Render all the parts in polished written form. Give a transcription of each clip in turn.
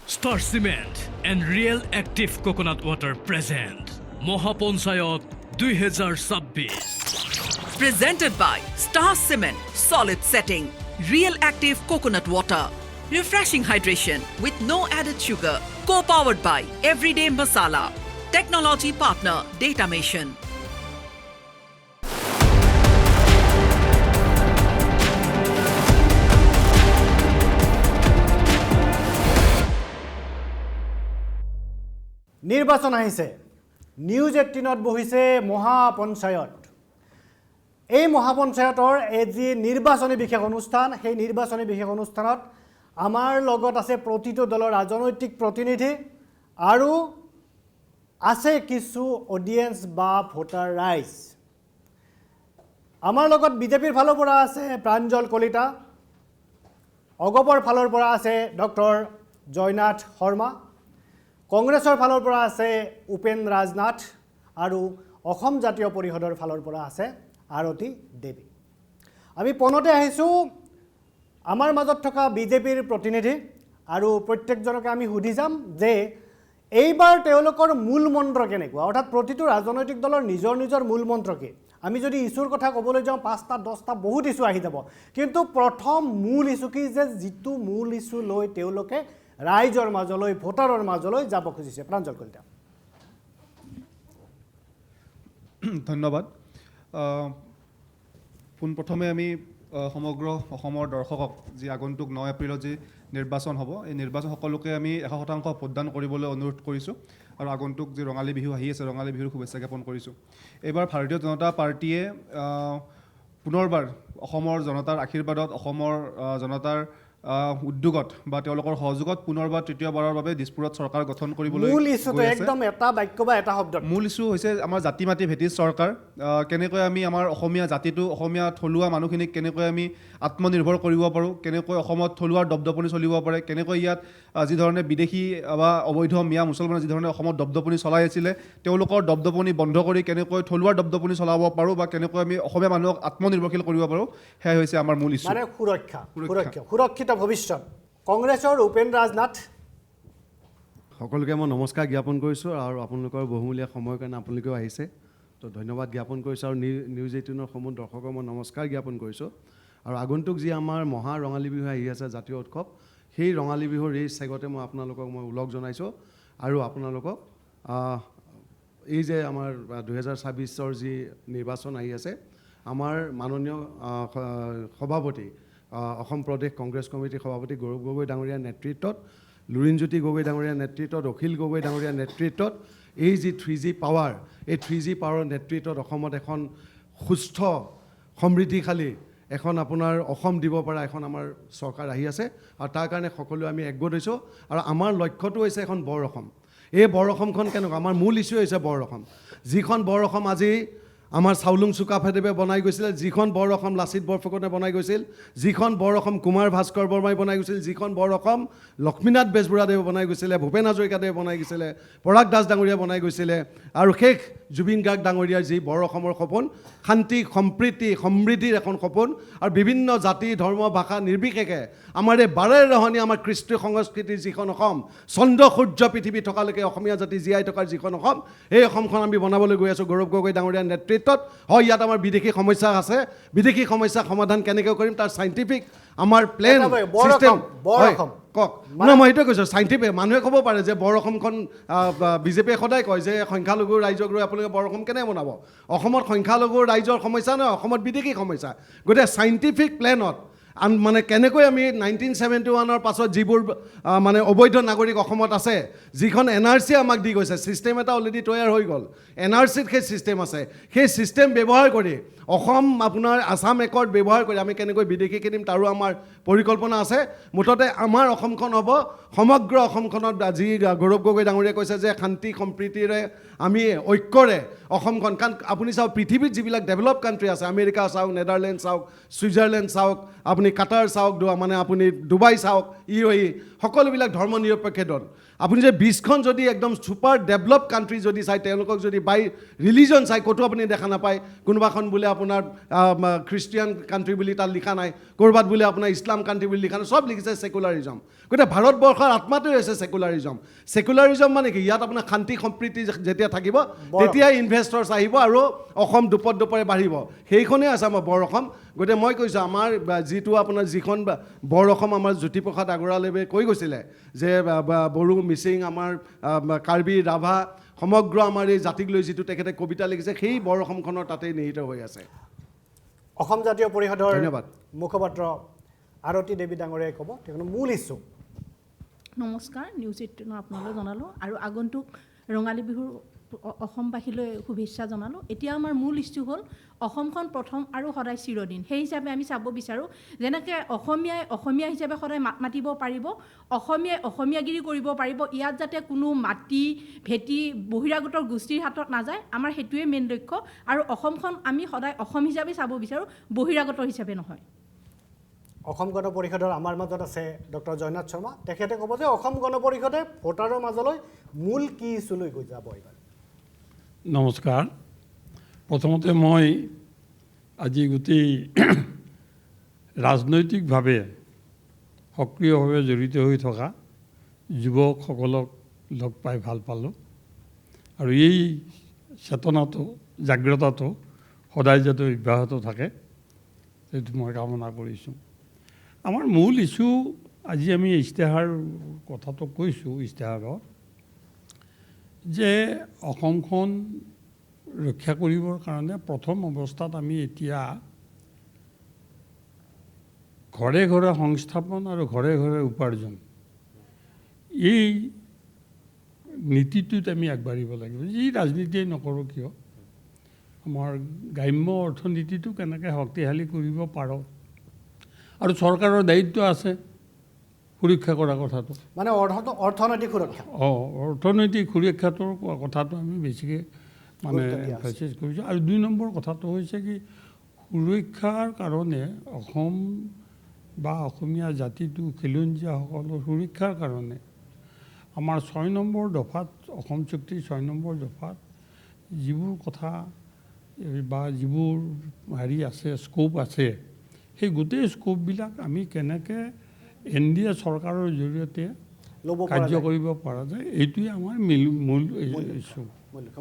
Star Cement and Real Active Coconut Water present Mahapanchayat 2026. Presented by Star Cement, Solid Setting, Real Active Coconut Water, refreshing hydration with no added sugar, co-powered by Everyday Masala, technology partner Datamation. নিৰ্বাচন আহিছে news 18ত বহিছে মহাপঞ্চায়ত এই মহাপঞ্চায়তৰ AG নিৰ্বাচনী বিশেষ অনুষ্ঠান সেই নিৰ্বাচনী বিশেষ অনুষ্ঠানত আমাৰ লগত আছে প্ৰতিটো দলৰ ৰাজনৈতিক প্ৰতিনিধি আৰু আছে কিছু অডিয়েন্স বা ভোটাৰ ৰাইজ আমাৰ লগত বিজেপিৰ ফালৰ পৰা আছে প্ৰাঞ্জল কলিতা অগপৰ ফালৰ পৰা আছে ডক্টৰ জয়নাথ শৰ্মা কংগ্ৰেছৰ ফালৰ পৰা আছে উপেন ৰাজনাথ আৰু অসম জাতীয় পৰিষদৰ ফালৰ পৰা আছে আৰতি দেৱী আমি পনতে আহিছোঁ আমাৰ মাজত থকা বিজেপিৰ প্ৰতিনিধি আৰু প্ৰত্যেকজনকে আমি সুধি যাম যে এইবাৰ তেওঁলোকৰ মূল মন্ত্ৰ কেনেকুৱা অৰ্থাৎ প্ৰতিটো ৰাজনৈতিক দলৰ নিজৰ নিজৰ মূল মন্ত্ৰ কি আমি যদি ইছুৰ কথা ক'বলৈ যাওঁ 5টা 10টা বহুত ইছু আহি যাব কিন্তু প্ৰথম মূল ইছু কি যে যিটো মূল ইছু লৈ তেওঁলোকে ৰাইজৰ মাজলৈ ভোটাৰৰ মাজলৈ যাব খুজিছে প্ৰাঞ্জল কলিতা ধন্যবাদ পোনপ্ৰথমে আমি সমগ্ৰ অসমৰ দৰ্শকক যি আগন্তুক 9 এপ্ৰিলত যি নিৰ্বাচন হ'ব এই নিৰ্বাচন সকলোকে আমি 100% ভোটদান কৰিবলৈ অনুৰোধ কৰিছোঁ আৰু আগন্তুক যি ৰঙালী বিহু আহি আছে ৰঙালী বিহুৰ শুভেচ্ছা জ্ঞাপন কৰিছোঁ এইবাৰ ভাৰতীয় জনতা পাৰ্টীয়ে পুনৰবাৰ অসমৰ জনতাৰ আশীৰ্বাদত অসমৰ জনতাৰ উদ্যোগত বা তেওঁলোকৰ সহযোগত পুনৰবাৰ তৃতীয়বাৰৰ বাবে দিছপুৰত চৰকাৰ গঠন কৰিবলৈ মূল ইছুটো একদম এটা বাক্য বা এটা শব্দ মূল ইছু হৈছে আমাৰ জাতি মাটি ভেটিছ চৰকাৰ কেনেকৈ আমি আমাৰ অসমীয়া জাতিটো অসমীয়া থলুৱা মানুহখিনিক কেনেকৈ আমি আত্মনিৰ্ভৰ কৰিব পাৰোঁ কেনেকৈ অসমত থলুৱাৰ দপদপনি চলিব পাৰে কেনেকৈ ইয়াত যিধৰণে বিদেশী বা অবৈধ মিয়া মুছলমানে যিধৰণে অসমত দপদপনি চলাই আছিলে তেওঁলোকৰ দপদপনি বন্ধ কৰি কেনেকৈ থলুৱাৰ দপদপনি চলাব পাৰোঁ বা কেনেকৈ আমি অসমীয়া মানুহক আত্মনিৰ্ভৰশীল কৰিব পাৰোঁ সেয়া হৈছে আমাৰ মূল ইছু মানে সুৰক্ষিত ভৱিষ্যত কংগ্ৰেছৰ উপেন ৰাজনাথ সকলোকে মই নমস্কাৰ জ্ঞাপন কৰিছোঁ আৰু আপোনালোকৰ বহুমূলীয়া সময়ৰ কাৰণে আপোনালোকেও আহিছে তো ধন্যবাদ জ্ঞাপন কৰিছোঁ আৰু নিউজ 18ৰ সমূহ দৰ্শকক মই নমস্কাৰ জ্ঞাপন কৰিছোঁ আৰু আগন্তুক যি আমাৰ মহা ৰঙালী বিহু আহি আছে জাতীয় উৎসৱ সেই ৰঙালী বিহুৰ এই চেগতে মই আপোনালোকক মই ওলগ জনাইছোঁ আৰু আপোনালোকক এই যে আমাৰ 2026ৰ যি নিৰ্বাচন আহি আছে আমাৰ মাননীয় সভাপতি অসম প্ৰদেশ কংগ্ৰেছ কমিটিৰ সভাপতি গৌৰৱ গগৈ ডাঙৰীয়াৰ নেতৃত্বত লুৰিণজ্যোতি গগৈ ডাঙৰীয়াৰ নেতৃত্বত অখিল গগৈ ডাঙৰীয়াৰ নেতৃত্বত এই যি 3G পাৱাৰ এই 3G পাৱাৰৰ নেতৃত্বত অসমত এখন সুস্থ সমৃদ্ধিশালী এখন আপোনাৰ অসম দিব পৰা এখন আমাৰ চৰকাৰ আহি আছে আৰু তাৰ কাৰণে সকলোৱে আমি একগোট হৈছোঁ আৰু আমাৰ লক্ষ্যটো হৈছে এখন বৰ অসম এই বৰ অসমখন কেনেকুৱা আমাৰ মূল ইছ্যু হৈছে বৰ অসম যিখন বৰ অসম আজি আমাৰ চাউলুং চুকাফাদেৱে বনাই গৈছিলে যিখন বৰ অসম লাচিত বৰফুকনে বনাই গৈছিল যিখন বৰ অসম কুমাৰ ভাস্কৰ বৰ্মাই বনাই গৈছিল যিখন বৰ অসম লক্ষ্মীনাথ বেজবৰুৱাদেৱে বনাই গৈছিলে ভূপেন হাজৰিকাদেৱে বনাই গৈছিলে পৰাগ দাস ডাঙৰীয়া বনাই গৈছিলে আৰু শেষ জুবিন গাৰ্গ ডাঙৰীয়াৰ যি বৰ অসমৰ সপোন শান্তি সম্প্ৰীতি সমৃদ্ধিৰ এখন সপোন আৰু বিভিন্ন জাতি ধৰ্ম ভাষা নিৰ্বিশেষে আমাৰ এই বাৰে ৰহণী আমাৰ কৃষ্টি সংস্কৃতিৰ যিখন অসম চন্দ্ৰ সূৰ্য পৃথিৱী থকালৈকে অসমীয়া জাতি জীয়াই থকাৰ যিখন অসম এই অসমখন আমি বনাবলৈ গৈ আছোঁ গৌৰৱ গগৈ ডাঙৰীয়াৰ নেতৃত্বত হয় ইয়াত আমাৰ বিদেশী সমস্যা আছে বিদেশী সমস্যা সমাধান কেনেকৈ কৰিম তাৰ চাইণ্টিফিক আমাৰ প্লেন চিষ্টেম কওক মানে মই এইটোৱে কৈছোঁ চাইণ্টিফিক মানুহে ক'ব পাৰে যে বৰ অসমখন বিজেপিয়ে সদায় কয় যে সংখ্যালঘু ৰাইজক লৈ আপোনালোকে বৰ অসম কেনে বনাব অসমত সংখ্যালঘু ৰাইজৰ সমস্যা নহয় অসমত বিদেশী সমস্যা গতিকে চাইণ্টিফিক প্লেনত মানে কেনেকৈ আমি 1971ৰ পাছত যিবোৰ মানে অবৈধ নাগৰিক অসমত আছে যিখন NRC আমাক দি গৈছে ছিষ্টেম এটা অলৰেডি তৈয়াৰ হৈ গ'ল NRCত সেই ছিষ্টেম আছে সেই ছিষ্টেম ব্যৱহাৰ কৰি অসম আপোনাৰ আছাম একৰ্ড ব্যৱহাৰ কৰি আমি কেনেকৈ বিদেশী কিনিম তাৰো আমাৰ পৰিকল্পনা আছে মুঠতে আমাৰ অসমখন হ'ব সমগ্ৰ অসমখনত যি গৌৰৱ গগৈ ডাঙৰীয়াই কৈছে যে শান্তি সম্প্ৰীতিৰে আমি ঐক্যৰে অসমখন কাৰণ আপুনি চাওক পৃথিৱীত যিবিলাক ডেভেলপ কাণ্ট্ৰি আছে আমেৰিকা চাওক নেদাৰলেণ্ড চাওক ছুইজাৰলেণ্ড চাওক আপুনি আপুনি কাটাৰ চাওক মানে আপুনি ডুবাই চাওক UAE সকলোবিলাক ধৰ্ম নিৰপেক্ষ দল আপুনি যে 20খন যদি একদম ছুপাৰ ডেভেলপ কাণ্ট্ৰি যদি চাই তেওঁলোকক যদি বাই ৰিলিজন চাই ক'তো আপুনি দেখা নাপায় কোনোবাখন বোলে আপোনাৰ খ্ৰীষ্টিয়ান কাণ্ট্ৰি বুলি তাত লিখা নাই ক'ৰবাত বোলে আপোনাৰ ইছলাম কাণ্ট্ৰি বুলি লিখা নাই চব লিখিছে ছেকুলাৰিজম গোটেই ভাৰতবৰ্ষৰ আত্মাটোৱে হৈছে ছেকুলাৰিজম মানে কি ইয়াত আপোনাৰ শান্তি সম্প্ৰীতি যেতিয়া থাকিব তেতিয়াই ইনভেষ্টৰ্ছ আহিব আৰু অসম দুপৰে বাঢ়িব সেইখনেই আছে আমাৰ বৰ অসম গতিকে মই কৈছোঁ আমাৰ যিটো আপোনাৰ যিখন বৰ অসম আমাৰ জ্যোতিপ্ৰসাদ আগৰৱালে কৈ গৈছিলে যে বড়ো মিচিং আমাৰ কাৰ্বি ৰাভা সমগ্ৰ আমাৰ এই জাতিক লৈ যিটো তেখেতে কবিতা লিখিছে সেই বৰ অসমখনৰ তাতেই নিহিত হৈ আছে অসম জাতীয় পৰিষদৰ ধন্যবাদ মুখপাত্ৰ আৰতী দেৱী ডাঙৰীয়াই ক'ব তেওঁ মূল ইছ্যু নমস্কাৰ নিউজ 18 আপোনালৈ জনালোঁ আৰু আগন্তুক ৰঙালী বিহুৰ অসমবাসীলৈ শুভেচ্ছা জনালোঁ এতিয়া আমাৰ মূল ইছ্যু হ'ল অসমখন প্ৰথম আৰু সদায় চিৰদিন সেই হিচাপে আমি চাব বিচাৰোঁ যেনেকৈ অসমীয়া হিচাপে সদায় মাত মাতিব পাৰিব অসমীয়াগিৰি কৰিব পাৰিব ইয়াত যাতে কোনো মাটি ভেটি বহিৰাগতৰ গোষ্ঠীৰ হাতত নাযায় আমাৰ সেইটোৱে মেইন লক্ষ্য আৰু অসমখন আমি সদায় অসম হিচাপে চাব বিচাৰোঁ বহিৰাগত হিচাপে নহয় অসম গণ পৰিষদৰ আমাৰ মাজত আছে ডক্টৰ জয়নাথ শৰ্মা তেখেতে ক'ব যে অসম গণ পৰিষদে ভোটাৰৰ মাজলৈ মূল কি ইছ্যু লৈ গৈ যাব এইবাৰ নমস্কাৰ প্ৰথমতে মই আজি গোটেই ৰাজনৈতিকভাৱে সক্ৰিয়ভাৱে জড়িত হৈ থকা যুৱকসকলক লগ পাই ভাল পালোঁ আৰু এই চেতনাটো জাগ্ৰতাটো সদায় যাতে অব্যাহত থাকে সেইটো মই কামনা কৰিছোঁ আমাৰ মূল ইছ্যু আজি আমি ইস্তেহাৰ কথাটো কৈছোঁ ইস্তেহাৰত যে অসমখন ৰক্ষা কৰিবৰ কাৰণে প্ৰথম অৱস্থাত আমি এতিয়া ঘৰে ঘৰে সংস্থাপন আৰু ঘৰে ঘৰে উপাৰ্জন এই নীতিটোত আমি আগবাঢ়িব লাগিব যি ৰাজনীতিয়ে নকৰোঁ কিয় আমাৰ গ্ৰাম্য অৰ্থনীতিটো কেনেকৈ শক্তিশালী কৰিব পাৰোঁ আৰু চৰকাৰৰ দায়িত্ব আছে সুৰক্ষা কৰা কথাটো মানে অৰ্থনৈতিক সুৰক্ষা অৰ্থনৈতিক সুৰক্ষাটোৰ কথাটো আমি বেছিকৈ মানে এমফাচাইজ কৰিছোঁ আৰু 2 নম্বৰ কথাটো হৈছে কি সুৰক্ষাৰ কাৰণে অসম বা অসমীয়া জাতিটো খিলঞ্জীয়াসকলৰ সুৰক্ষাৰ কাৰণে আমাৰ 6 নম্বৰ দফাত অসম চুক্তিৰ 6 নম্বৰ দফাত যিবোৰ কথা বা যিবোৰ হেৰি আছে স্কোপ আছে সেই গোটেই স্কোপবিলাক আমি কেনেকৈ NDA চৰকাৰৰ জৰিয়তে কাৰ্য কৰিব পৰা যায় এইটোৱে আমাৰ মূল ইছ্যু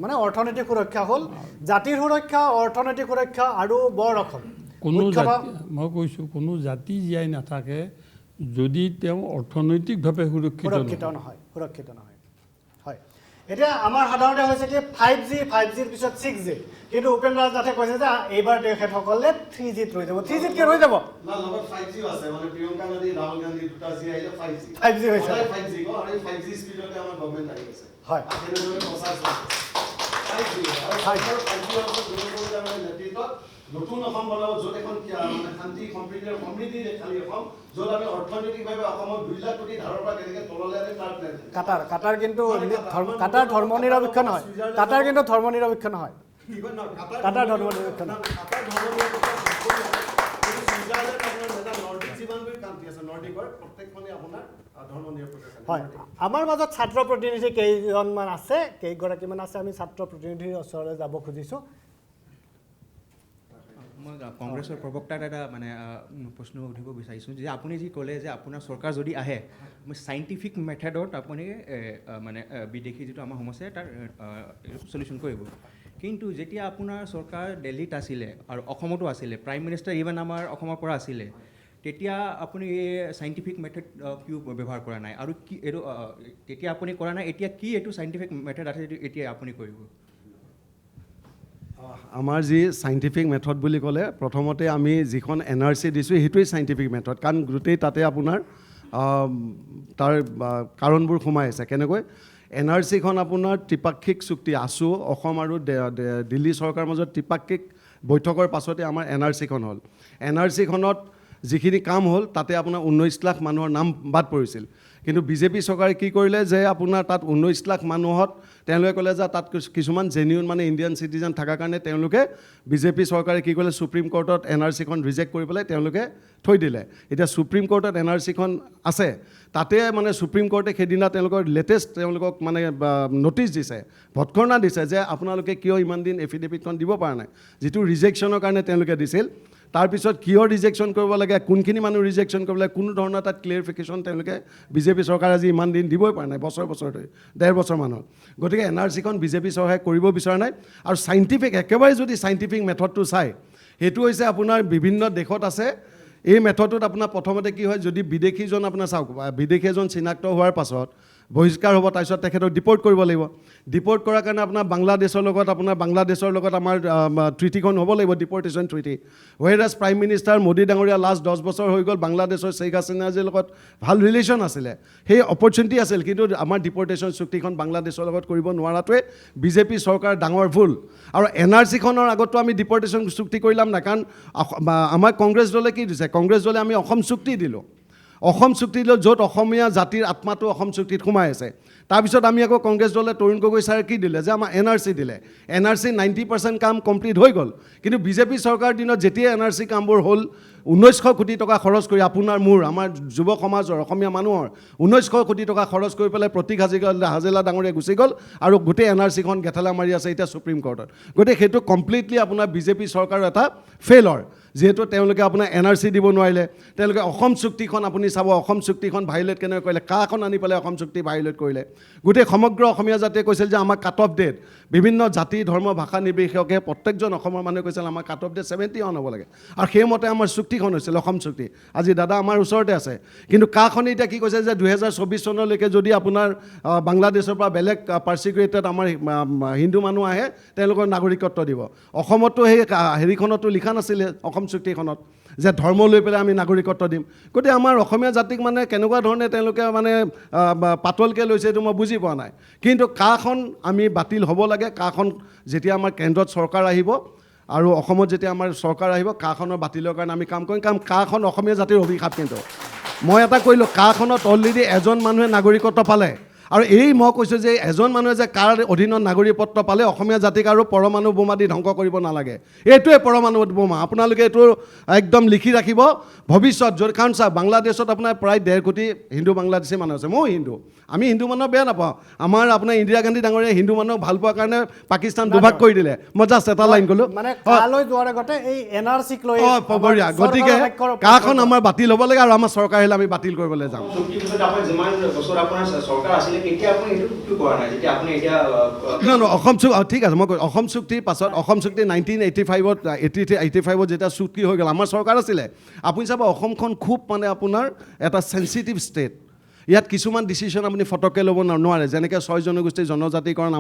মানে অৰ্থনৈতিক সুৰক্ষা হ'ল জাতিৰ সুৰক্ষা অৰ্থনৈতিক সুৰক্ষা আৰু বৰ অসম কোনো জাতি মই কৈছোঁ কোনো জাতি জীয়াই নাথাকে যদি তেওঁ অৰ্থনৈতিকভাৱে সুৰক্ষিত নহয় হয় এতিয়া আমাৰ সাধাৰণতে হৈছে কি 5Gৰ পিছত 6G কিন্তু উপেন ৰাজনাথে কৈছে যে এইবাৰ তেখেতসকলে 3Gত ৰৈ যাব 3Gত কি ৰৈ যাব না লগত 5G আছে মানে প্ৰিয়ংকা গান্ধী ৰাহুল গান্ধী দুটা জি আহিলে 5G হৈছে 5G গো আৰু 5G স্পিডতে আমাৰ গভৰ্ণমেণ্ট আহি আছে হয় তেনেদৰে প্ৰচাৰ চলিছে নতুন অসম বনাব য'ত এখন মানে শান্তি সম্প্ৰীতিৰ সমৃদ্ধি খালী অসম য'ত আমি অৰ্থনৈতিকভাৱে অসমক 2 লাখ কোটি ধাৰৰ পৰা কেনেকৈ তললৈ আনে তাৰ প্লেন কাটাৰ কিন্তু কাটাৰ ধৰ্ম নিৰপেক্ষ নহয় কাটাৰ কিন্তু ধৰ্ম নিৰপেক্ষ নহয় কাটাৰ ধৰ্ম নিৰপেক্ষ নহয় হয় আমাৰ মাজত ছাত্ৰ প্ৰতিনিধি কেইজনমান আছে কেইগৰাকীমান আছে আমি ছাত্ৰ প্ৰতিনিধিৰ ওচৰলৈ যাব খুজিছোঁ মই কংগ্ৰেছৰ প্ৰবক্তাৰ এটা মানে প্ৰশ্ন সুধিব বিচাৰিছোঁ যে আপুনি যি ক'লে যে আপোনাৰ চৰকাৰ যদি আহে চাইণ্টিফিক মেথডত আপুনি মানে বিদেশী যিটো আমাৰ সমস্যা তাৰ চলিউশ্যন কৰিব কিন্তু যেতিয়া আপোনাৰ চৰকাৰ দিল্লীত আছিলে আৰু অসমতো আছিলে প্ৰাইম মিনিষ্টাৰ ইভেন আমাৰ অসমৰ পৰা আছিলে তেতিয়া আপুনি এই চাইণ্টিফিক মেথড কিয় ব্যৱহাৰ কৰা নাই আৰু কি এইটো তেতিয়া আপুনি কৰা নাই এতিয়া কি এইটো চাইণ্টিফিক মেথড আছে এতিয়া আপুনি কৰিব আমাৰ যি চাইণ্টিফিক মেথড বুলি ক'লে প্ৰথমতে আমি যিখন NRC দিছোঁ সেইটোৱেই চাইণ্টিফিক মেথড কাৰণ গোটেই তাতে আপোনাৰ তাৰ কাৰণবোৰ সোমাই আছে কেনেকৈ NRCখন আপোনাৰ ত্ৰিপাক্ষিক চুক্তি আছু অসম আৰু দিল্লী চৰকাৰৰ মাজত ত্ৰিপাক্ষিক বৈঠকৰ পাছতে আমাৰ NRCখন হ'ল NRCখনত যিখিনি কাম হ'ল তাতে আপোনাৰ 19 লাখ মানুহৰ নাম বাদ পৰিছিল কিন্তু বিজেপি চৰকাৰে কি কৰিলে যে আপোনাৰ তাত 19 লাখ মানুহত তেওঁলোকে ক'লে যে তাত কিছুমান জেনিউন মানে ইণ্ডিয়ান চিটিজেন থকাৰ কাৰণে তেওঁলোকে বিজেপি চৰকাৰে কি কৰিলে সুপ্ৰিম কোৰ্টত NRC-খন ৰিজেক্ট কৰি পেলাই তেওঁলোকে থৈ দিলে এতিয়া সুপ্ৰিম কোৰ্টত NRC-খন আছে তাতে মানে সুপ্ৰিম কোৰ্টে সেইদিনা তেওঁলোকৰ লেটেষ্ট তেওঁলোকক মানে নটিচ দিছে ভৎখৰ্ণা দিছে যে আপোনালোকে কিয় ইমান দিন এফিডেভিটখন দিব পৰা নাই যিটো ৰিজেকশ্যনৰ কাৰণে তেওঁলোকে দিছিল তাৰপিছত কিয় ৰিজেকশ্যন কৰিব লাগে কোনখিনি মানুহ ৰিজেকশ্যন কৰিব লাগে কোনো ধৰণৰ তাত ক্লিয়াৰিফিকেশ্যন তেওঁলোকে বিজেপি চৰকাৰে আজি ইমান দিন দিবই পৰা নাই বছৰ ধৰি 1.5 বছৰ মানৰ গতিকে NRC-খন বিজেপি চৰকাৰে কৰিব বিচৰা নাই আৰু চাইণ্টিফিক একেবাৰে যদি চাইণ্টিফিক মেথডটো চাই সেইটো হৈছে আপোনাৰ বিভিন্ন দেশত আছে এই মেথডটোত আপোনাৰ প্ৰথমতে কি হয় যদি বিদেশীজন আপোনাৰ চাওক বিদেশী এজন চিনাক্ত হোৱাৰ পাছত বহিষ্কাৰ হ'ব তাৰপিছত তেখেতক ডিপৰ্ট কৰিব লাগিব ডিপৰ্ট কৰাৰ কাৰণে আপোনাৰ বাংলাদেশৰ লগত আমাৰ ট্ৰিটিখন হ'ব লাগিব ডিপৰ্টেশ্যন ট্ৰিটি ৱেৰাজ প্ৰাইম মিনিষ্টাৰ মোদী ডাঙৰীয়া লাষ্ট 10 বছৰ হৈ গ'ল বাংলাদেশৰ শ্বেইখ হাছিনাৰ লগত ভাল ৰিলেশ্যন আছিলে সেই অপৰচুনিটি আছিল কিন্তু আমাৰ ডিপৰ্টেশ্যন চুক্তিখন বাংলাদেশৰ লগত কৰিব নোৱাৰাটোৱে বিজেপি চৰকাৰ ডাঙৰ ভুল আৰু NRC-খনৰ আগতো আমি ডিপৰ্টেশ্যন চুক্তি কৰিলাম না কাৰণ আমাৰ কংগ্ৰেছ দলে কি দিছে কংগ্ৰেছ দলে আমি অসম চুক্তি দিলোঁ অসম চুক্তি দিলোঁ য'ত অসমীয়া জাতিৰ আত্মাটো অসম চুক্তিত সোমাই আছে তাৰপিছত আমি আকৌ কংগ্ৰেছ দলে তৰুণ গগৈ ছাৰে কি দিলে যে আমাৰ NRC দিলে NRC 90% কাম কমপ্লিট হৈ গ'ল কিন্তু বিজেপি চৰকাৰ দিনত যেতিয়া NRC কামবোৰ হ'ল 1900 কোটি টকা খৰচ কৰি আপোনাৰ মোৰ আমাৰ যুৱ সমাজৰ অসমীয়া মানুহৰ 1900 কোটি টকা খৰচ কৰি পেলাই প্ৰতীক হাজেলা ডাঙৰীয়া গুচি গ'ল আৰু গোটেই NRC-খন গেঠালা মাৰি আছে এতিয়া সুপ্ৰিম কোৰ্টত গতিকে সেইটো কমপ্লিটলি আপোনাৰ বিজেপি চৰকাৰৰ এটা ফেইলৰ যেহেতু তেওঁলোকে আপোনাৰ NRC দিব নোৱাৰিলে তেওঁলোকে অসম চুক্তিখন আপুনি চাব অসম চুক্তিখন ভাইলেট কেনেকৈ কৰিলে কাখন আনি পেলাই অসম চুক্তি ভাইলেট কৰিলে গোটেই সমগ্ৰ অসমীয়া জাতিয়ে কৈছিল যে আমাৰ কাট অফ ডেট বিভিন্ন জাতি ধৰ্ম ভাষা নিৰ্বিশেষে প্ৰত্যেকজন অসমৰ মানুহে কৈছিল আমাৰ কাট অফ ডেট 71 হ'ব লাগে আৰু সেইমতে আমাৰ চুক্তিখন হৈছিল অসম চুক্তি আজি দাদা আমাৰ ওচৰতে আছে কিন্তু কাখনে এতিয়া কি কৈছে যে 2024 চনলৈকে যদি আপোনাৰ বাংলাদেশৰ পৰা বেলেগ পাৰ্চিকুৱেটেড আমাৰ হিন্দু মানুহ আহে তেওঁলোকৰ নাগৰিকত্ব দিব অসমতো সেই হেৰিখনতো লিখা নাছিলে অসম চুক্তিখনত যে ধৰ্ম লৈ পেলাই আমি নাগৰিকত্ব দিম গতিকে আমাৰ অসমীয়া জাতিক মানে কেনেকুৱা ধৰণে তেওঁলোকে মানে পাতলকৈ লৈছে এইটো মই বুজি পোৱা নাই কিন্তু কাখন আমি বাতিল হ'ব লাগে কাখন যেতিয়া আমাৰ কেন্দ্ৰত চৰকাৰ আহিব আৰু অসমত যেতিয়া আমাৰ চৰকাৰ আহিব কাখনৰ বাতিলৰ কাৰণে আমি কাম কৰিম কাৰণ কাখন অসমীয়া জাতিৰ অভিশাপ কিন্তু মই এটা কৰিলোঁ কাখনত অলৰেডি এজন মানুহে নাগৰিকত্ব পালে আৰু এই মই কৈছোঁ যে এজন মানুহে যে কাৰ অধীনত নাগৰিকত্ব পালে অসমীয়া জাতিক আৰু পৰমাণু বোমা দি ধ্বংস কৰিব নালাগে এইটোৱে পৰমাণু বোমা আপোনালোকে এইটো একদম লিখি ৰাখিব ভৱিষ্যত যদি কাৰণ চাওক বাংলাদেশত আপোনাৰ প্ৰায় 1.5 কোটি হিন্দু বাংলাদেশী মানুহ আছে মই হিন্দু আমি হিন্দু মানুহ বেয়া নাপাওঁ আমাৰ আপোনাৰ ইন্দিৰা গান্ধী ডাঙৰীয়া হিন্দু মানুহক ভাল পোৱাৰ কাৰণে পাকিস্তান দুভাগ কৰি দিলে মই জাষ্ট এটা লাইন ক'লোঁ মানে কালৈ যোৱাৰ আগতে এই NRC-ক লৈ বঢ়িয়া গতিকে কাখন আমাৰ বাতিল হ'ব লাগে আৰু আমাৰ চৰকাৰ আহিলে আমি বাতিল কৰিবলৈ যাম অসম ঠিক আছে মই অসম চুক্তিৰ পাছত অসম চুক্তি 1985 যেতিয়া চুক্তি হৈ গ'ল আমাৰ চৰকাৰ আছিলে আপুনি চাব অসমখন খুব মানে আপোনাৰ এটা চেঞ্চিটিভ ষ্টেট ইয়াত কিছুমান ডিচিশ্যন আপুনি ফটককৈ ল'ব নোৱাৰে যেনেকৈ 6 জনগোষ্ঠীৰ জনজাতিকৰণ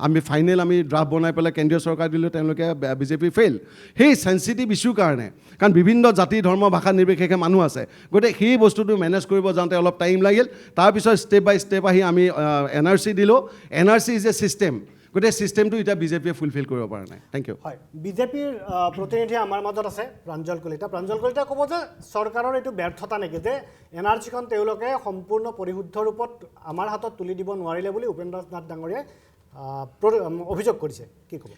আমি ফাইনেল আমি ড্ৰাফ্ট বনাই পেলাই কেন্দ্ৰীয় চৰকাৰ দিলোঁ তেওঁলোকে বিজেপি ফেইল সেই চেঞ্চিটিভ ইছ্যুৰ কাৰণে কাৰণ বিভিন্ন জাতি ধৰ্ম ভাষা নিৰ্বিশেষে মানুহ আছে গতিকে সেই বস্তুটো মেনেজ কৰিব যাওঁতে অলপ টাইম লাগিল তাৰপিছত ষ্টেপ বাই ষ্টেপ আহি আমি NRC দিলোঁ NRC ইজ এ ছিষ্টেম গোটেই ছিষ্টেমটো এতিয়া বিজেপিয়ে ফুলফিল কৰিব পৰা নাই থেংক ইউ হয় বিজেপিৰ প্ৰতিনিধি আমাৰ মাজত আছে প্ৰাঞ্জল কলিতা ক'ব যে চৰকাৰৰ এইটো ব্যৰ্থতা নেকি যে NRC-খন তেওঁলোকে সম্পূৰ্ণ পৰিশুদ্ধ ৰূপত আমাৰ হাতত তুলি দিব নোৱাৰিলে বুলি উপেন্দ্ৰ নাথ ডাঙৰীয়াই অভিযোগ কৰিছে কি ক'ব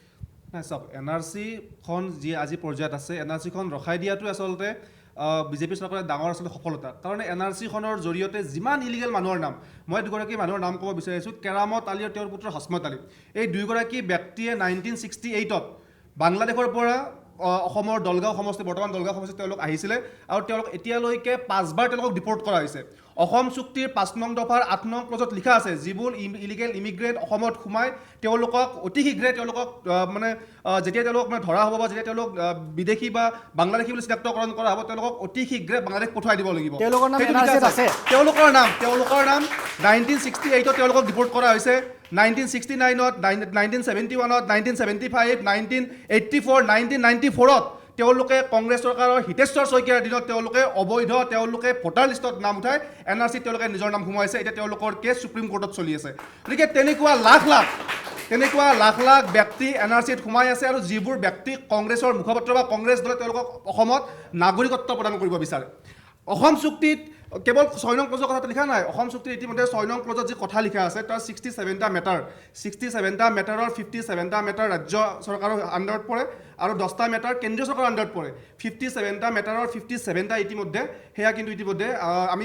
নাই চাওক NRC-খন যি আজি পৰ্যায়ত আছে NRC-খন ৰখাই দিয়াটো আচলতে বিজেপি চৰকাৰৰ ডাঙৰ আচলতে সফলতা কাৰণ NRC-খনৰ জৰিয়তে যিমান ইলিগেল মানুহৰ নাম মই দুগৰাকী মানুহৰ নাম ক'ব বিচাৰিছোঁ কেৰামত আলী আৰু তেওঁৰ পুত্ৰ হসমত আলী এই দুয়োগৰাকী ব্যক্তিয়ে 1968ত বাংলাদেশৰ পৰা অসমৰ দলগাঁও সমষ্টি বৰ্তমান দলগাঁও সমষ্টি তেওঁলোক আহিছিলে আৰু তেওঁলোক এতিয়ালৈকে 5বাৰ তেওঁলোকক ডিপৰ্ট কৰা হৈছে অসম চুক্তিৰ 5 নং দফাৰ 8 নং ক্লজত লিখা আছে যিবোৰ ইলিগেল ইমিগ্ৰেণ্ট অসমত সোমাই তেওঁলোকক অতি শীঘ্ৰে তেওঁলোকক মানে যেতিয়া তেওঁলোক মানে ধৰা হ'ব বা যেতিয়া তেওঁলোক বিদেশী বা বাংলাদেশী বুলি চিনাক্তকৰণ কৰা হ'ব তেওঁলোকক অতি শীঘ্ৰে বাংলাদেশ পঠুৱাই দিব লাগিব তেওঁলোকৰ নাম 1968ত তেওঁলোকক ডিপৰ্ট কৰা হৈছে 1969ত 1971ত 1975 1984 1994ত তেওঁলোকে কংগ্ৰেছ চৰকাৰৰ হিতেশ্বৰ শইকীয়াৰ দিনত তেওঁলোকে অবৈধ তেওঁলোকে ভোটাৰ লিষ্টত নাম উঠাই NRC তেওঁলোকে নিজৰ নাম সোমাইছে এতিয়া তেওঁলোকৰ কেছ সুপ্ৰিম কোৰ্টত চলি আছে গতিকে তেনেকুৱা লাখ লাখ তেনেকুৱা লাখ লাখ ব্যক্তি NRCত সোমাই আছে আৰু যিবোৰ ব্যক্তি কংগ্ৰেছৰ মুখপাত্ৰ বা কংগ্ৰেছ দলে তেওঁলোকক অসমত নাগৰিকত্ব প্ৰদান কৰিব বিচাৰে অসম চুক্তিত কেৱল 6 নং ক্লজৰ কথা লিখা নাই অসম চুক্তিৰ ইতিমধ্যে 6 নং ক্লজত যি কথা লিখা আছে তাৰ 67টা মেটাৰ 67টা মেটাৰৰ 57টা মেটাৰ ৰাজ্য চৰকাৰৰ আণ্ডাৰত পৰে আৰু 10টা মেটাৰ কেন্দ্ৰীয় চৰকাৰৰ আণ্ডাৰত পৰে 57টা মেটাৰৰ 57টা ইতিমধ্যে সেয়া কিন্তু ইতিমধ্যে আমি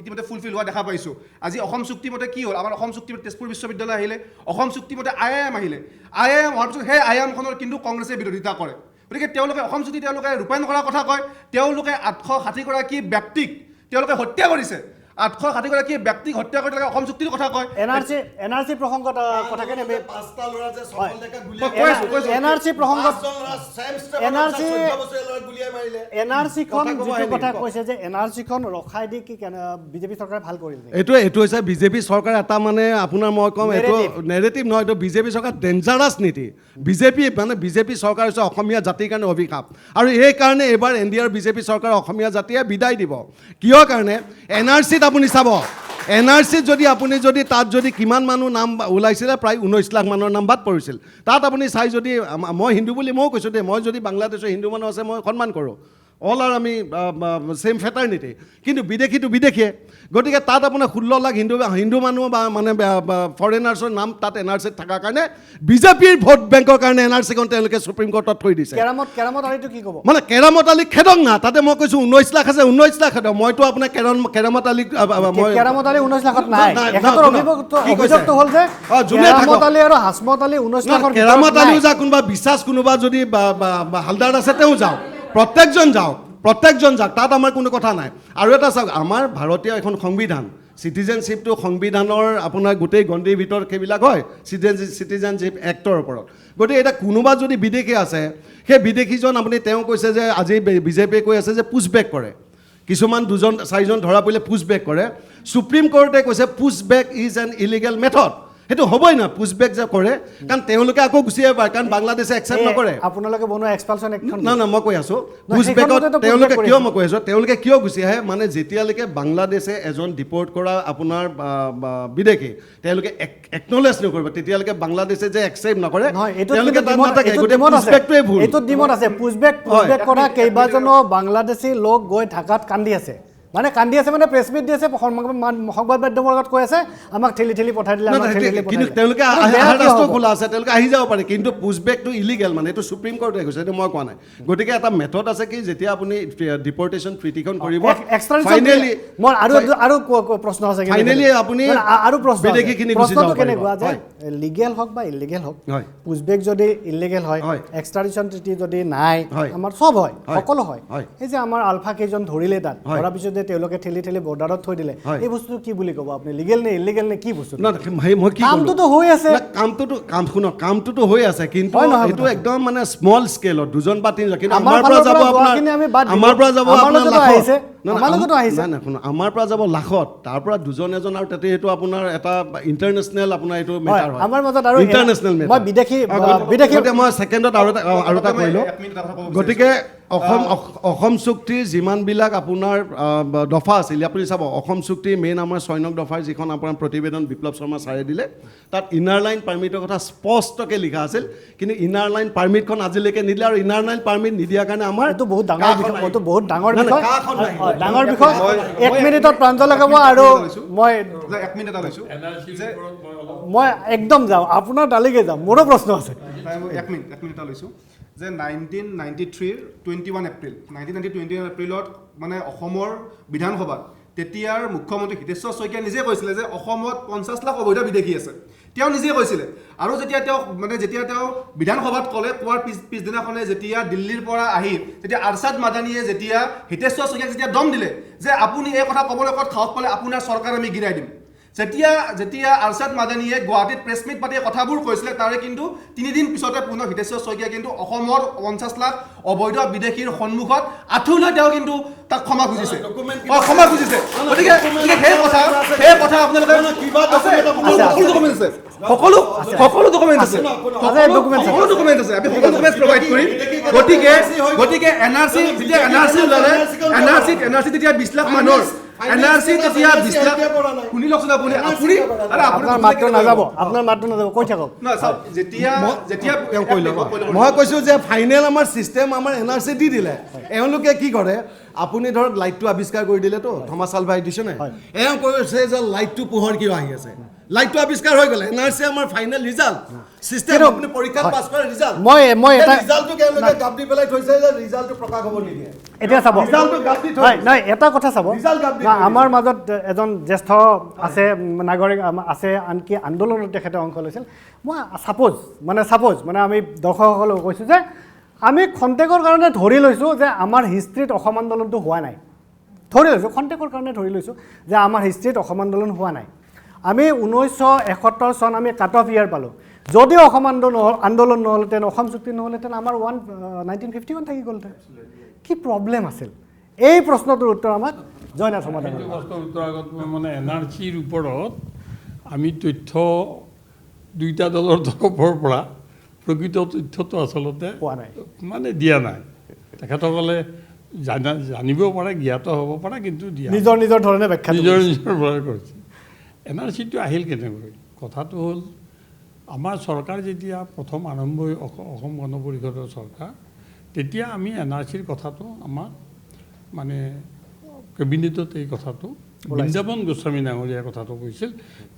ইতিমধ্যে ফুলফিল হোৱা দেখা পাইছোঁ আজি অসম চুক্তি মতে কি হ'ল আমাৰ অসম চুক্তি তেজপুৰ বিশ্ববিদ্যালয় আহিলে অসম চুক্তি মতে IIM আহিলে IIM হোৱাৰ পিছত সেই IIMখনৰ কিন্তু কংগ্ৰেছে বিৰোধিতা কৰে গতিকে তেওঁলোকে অসম চুক্তি তেওঁলোকে ৰূপায়ণ কৰাৰ কথা কয় তেওঁলোকে 860গৰাকী ব্যক্তিক তেওঁলোকে হত্যা কৰিছে 860গৰাকী ব্যক্তিক হত্যা কৰি তেওঁলোকে অসম চুক্তিৰ কথা কয় NRC প্ৰসংগত কথাকে নেবে পাঁচটা ল'ৰা যে সফল ডেকা NRC প্ৰসংগত NRC খন যিটো কথা কৈছে যে NRC খন ৰখাই দি কি বিজেপি চৰকাৰে ভাল কৰিলে এইটো হৈছে বিজেপি চৰকাৰ এটা মানে আপোনাৰ মই ক'ম এইটো নেৰেটিভ নহয় এইটো বিজেপি চৰকাৰ ডেঞ্জাৰাছ নীতি বিজেপি চৰকাৰ হৈছে অসমীয়া জাতিৰ কাৰণে অভিশাপ আৰু এই কাৰণে এইবাৰ NDA আৰু বিজেপি চৰকাৰ অসমীয়া জাতিয়ে বিদায় দিব কিয় কাৰণে NRCত আপুনি চাব NRCত যদি তাত যদি কিমান মানুহ নাম ওলাইছিলে প্ৰায় 19 লাখ মানুহৰ নাম বাদ পৰিছিল তাত আপুনি চাই যদি মই হিন্দু বুলি ময়ো কৈছোঁ দেই মই যদি বাংলাদেশৰ হিন্দু মানুহ আছে মই সন্মান কৰোঁ অল আৰ আমি ছেম ফেটাৰ্নিটি কিন্তু বিদেশীটো বিদেশীয়ে গতিকে তাত আপোনাৰ 16 লাখ হিন্দু মানুহ বা মানে ফৰেনাৰ্ছৰ নাম তাত NRCত থকাৰ কাৰণে বিজেপিৰ ভোট বেংকৰ কাৰণে NRCখন তেওঁলোকে সুপ্ৰিম কোৰ্টত থৈ দিছে কেৰামত আলিটো কি ক'ব মানে কেৰামত আলি খেদক না তাতে মই কৈছোঁ 19 লাখ আছে 19 লাখ খেদক মইতো আপোনাৰ কেৰামত আলি কেৰামত আলি 19 লাখত নাই এখেতৰ অভিযোগটো হ'ল যে কেৰামত আলি আৰু হাসমত আলি 19 লাখৰ কেৰামত আলিও যা কোনোবা যদি হালদাৰ আছে তেওঁ যাওক প্ৰত্যেকজন যাওক তাত আমাৰ কোনো কথা নাই আৰু এটা চাওক আমাৰ ভাৰতীয় এখন সংবিধান চিটিজেনশ্বিপটো সংবিধানৰ আপোনাৰ গোটেই গণ্ডিৰ ভিতৰত সেইবিলাক হয় চিটিজেনশ্বিপ এক্টৰ ওপৰত গতিকে এটা কোনোবা যদি বিদেশী আছে সেই বিদেশীজন আপুনি তেওঁ কৈছে যে আজি বিজেপিয়ে কৈ আছে যে পুছবেক কৰে কিছুমান 2-4জন ধৰা পৰিলে পুছবেক কৰে সুপ্ৰিম কোৰ্টে কৈছে পুছবেক ইজ এন ইলিগেল মেথড সেইটো হ'বই না পুছবেক যে কৰে কাৰণ তেওঁলোকে আকৌ গুচি আহিব পাৰে কাৰণ বাংলাদেশে একচেপ্ট নকৰে আপোনালোকে বনোৱা এক্সপালছন একখন না মই কৈ আছোঁ পুছবেকত তেওঁলোকে কিয় গুচি আহে মানে যেতিয়ালৈকে বাংলাদেশে এজন ডিপৰ্ট কৰা আপোনাৰ বিদেশী তেওঁলোকে একনলেজ নকৰিব তেতিয়ালৈকে বাংলাদেশে যে একচেপ্ট নকৰে তেওঁলোকে তাত নাথাকে গতিকে পুছবেকটোৱে ভুল এইটোত ডিমত আছে পুছবেক কৰা কেইবাজনো বাংলাদেশী লোক গৈ ঢাকাত কান্দি আছে মানে প্ৰেছ মিট দি আছে সংবাদ মাধ্যমৰ আগত কৈ আছে আমাক ঠেলি পঠাই দিলে কিন্তু তেওঁলোকে ৰাস্তা খোলা আছে তেওঁলোকে আহি যাব পাৰে কিন্তু পুছবেকটো ইলিগেল মানে এইটো সুপ্ৰিম কোৰ্টে কৈছে এইটো মই কোৱা নাই গতিকে এটা মেথড আছে কি যেতিয়া আপুনি ডিপৰ্টেশ্যন ট্ৰিটিখন কৰিব ফাইনেলি মই আৰু প্ৰশ্ন আছে ফাইনেলি আপুনি আৰু প্ৰশ্ন বিদেশীখিনি গুচি যাব কেনেকুৱা যে লিগেল হওক বা ইলিগেল হওক পুছবেক যদি ইলিগেল হয় এক্সট্ৰাডিশ্যন ট্ৰিটি যদি নাই আমাৰ চব হয় সকলো হয় এই যে আমাৰ আলফা কেইজন ধৰিলে তাত ধৰাৰ পিছত তেওঁলোকে ঠেলি বৰ্ডাৰত থৈ দিলে এই বস্তুটো কি বুলি ক'ব আপুনি লিগেল নে ইলিগেল নে কি বস্তু মই কি কামটোতো হৈ আছে কামটোতো হৈ আছে কিন্তু এইটো একদম মানে স্মল স্কেলত 2জন বা 3জন কিন্তু আমাৰ পৰা যাব আমাৰ পৰা যাব লাখত তাৰ পৰা 2জন এজন আৰু তাতে এইটো আপোনাৰ এটা ইণ্টাৰনেশ্যনেল আপোনাৰ এইটো মেটাৰ হয় আমাৰ মাজত আৰু ইণ্টাৰনেশ্যনেল মেটাৰ মই বিদেশী মই ছেকেণ্ডত আৰু এটা কৰিলোঁ গতিকে অসম চুক্তিৰ যিমানবিলাক আপোনাৰ দফা আছিল আপুনি চাব অসম চুক্তিৰ মেইন আমাৰ 6 নং দফাৰ যিখন আপোনাৰ প্ৰতিবেদন বিপ্লৱ শৰ্মা ছাৰে দিলে তাত ইনাৰ লাইন পাৰ্মিটৰ কথা স্পষ্টকৈ লিখা আছিল কিন্তু ইনাৰ লাইন পাৰ্মিটখন আজিলৈকে নিদিলে আৰু ইনাৰ লাইন পাৰ্মিট নিদিয়াৰ কাৰণে আমাৰ এইটো বহুত ডাঙৰ বিষয় 1 মিনিটত প্ৰাঞ্জল লগাব আৰু মই 1 মিনিট এটা লৈছোঁ মই একদম যাওঁ আপোনাৰ তালিকে যাম মোৰো প্ৰশ্ন আছে 1 মিনিট এটা লৈছোঁ যে 1993 21 এপ্ৰিলত মানে অসমৰ বিধানসভাত তেতিয়াৰ মুখ্যমন্ত্ৰী হিতেশ্বৰ শইকীয়াই নিজে কৈছিলে যে অসমত 50 লাখ অবৈধ বিদেশী আছে তেওঁ নিজে কৈছিলে আৰু যেতিয়া তেওঁ বিধানসভাত কোৱাৰ পিছদিনাখনে যেতিয়া দিল্লীৰ পৰা আহি যেতিয়া আৰছাদ মাদানীয়ে যেতিয়া হিতেশ্বৰ শইকীয়াক যেতিয়া দম দিলে যে আপুনি এই কথা ক'বলৈ ক'ত সাহস পালে আপোনাৰ চৰকাৰ আমি গিৰাই দিম যেতিয়া আৰছাদ মাদানীয়ে গুৱাহাটীত প্ৰেছ মিট পাতি কথাবোৰ কৈছিলে তাৰে কিন্তু 3 দিন পিছতে পুনৰ হিতেশ্বৰ শইকীয়া কিন্তু অসমৰ 50 লাখ অবৈধ বিদেশীৰ সন্মুখত আঁঠুলৈ তেওঁ কিন্তু তাক ক্ষমা খুজিছে গতিকে সেই কথা আপোনালোকে সকলো ডকুমেণ্ট আছে আমি সকলো ডকুমেণ্ট প্ৰভাইড কৰিম গতিকে NRC যেতিয়া NRC যেতিয়া 20 লাখ মানুহৰ NRC তেতিয়া 20 লাখ শুনি লওকচোন আপুনি আপুনি আৰে আপোনাৰ মাতটো নাযাব কৈ থাকক নহয় চাওক যেতিয়া কৈ লওক মই কৈছোঁ যে ফাইনেল আমাৰ ছিষ্টেম আমাৰ NRC দি দিলে এওঁলোকে কি কৰে আপুনি ধৰক লাইটটো আৱিষ্কাৰ কৰি দিলেতো থমাছ আলভা এডিশ্যনে এওঁ কৈছে যে লাইটটো পোহৰ কিয় আহি আছে লাইটটো আৱিষ্কাৰ হৈ গ'লে NRC আমাৰ ফাইনেল ৰিজাল্ট ছিষ্টেম আপুনি পৰীক্ষাত পাছ কৰা ৰিজাল্ট মই এটা ৰিজাল্টটো কেনেকৈ গাপ দি পেলাই থৈছে যে ৰিজাল্টটো প্ৰকাশ হ'ব নিদিয়ে এতিয়া চাব ৰিজাল্টটো গাপ দি থৈ নাই এটা কথা চাব ৰিজাল্ট গাপ দি থৈ আমাৰ মাজত এজন জ্যেষ্ঠ আছে নাগৰিক আছে আনকি আন্দোলনত তেখেতে অংশ লৈছিল মই ছাপ'জ মানে আমি দৰ্শকসকলক কৈছোঁ যে আমি খন্তেকৰ কাৰণে ধৰি লৈছোঁ যে আমাৰ হিষ্ট্ৰীত অসম আন্দোলনটো হোৱা নাই ধৰি লৈছোঁ খন্তেকৰ কাৰণে ধৰি লৈছোঁ যে আমাৰ হিষ্ট্ৰীত অসম আন্দোলন হোৱা নাই আমি 1971 চন আমি কাট অফ ইয়াৰ পালোঁ যদি অসম আন্দোলন নহ'লহেঁতেন অসম চুক্তি নহ'লহেঁতেন আমাৰ 1951 থাকি গ'লহেঁতেন কি প্ৰব্লেম আছিল এই প্ৰশ্নটোৰ উত্তৰ আমাক জয়নাথ শৰ্মা ডাঙৰীয়াই প্ৰশ্নৰ উত্তৰ আগত মই মানে NRCৰ ওপৰত আমি তথ্য দুইটা দলৰ তৰফৰ পৰা প্ৰকৃত তথ্যটো আচলতে পোৱা নাই মানে দিয়া নাই তেখেতসকলে জানিব পাৰে জ্ঞাত হ'ব পাৰে কিন্তু দিয়া নিজৰ ধৰণে ব্যাখ্যা নিজৰ পৰা কৰিছে NRCটো আহিল কেনেকৈ কথাটো হ'ল আমাৰ চৰকাৰ যেতিয়া প্ৰথম আৰম্ভ হৈ অসম গণ পৰিষদৰ চৰকাৰ তেতিয়া আমি NRCৰ কথাটো আমাক মানে কেবিনেটত এই কথাটো বৃন্দাবন গোস্বামী ডাঙৰীয়াৰ কথাটো কৈছিল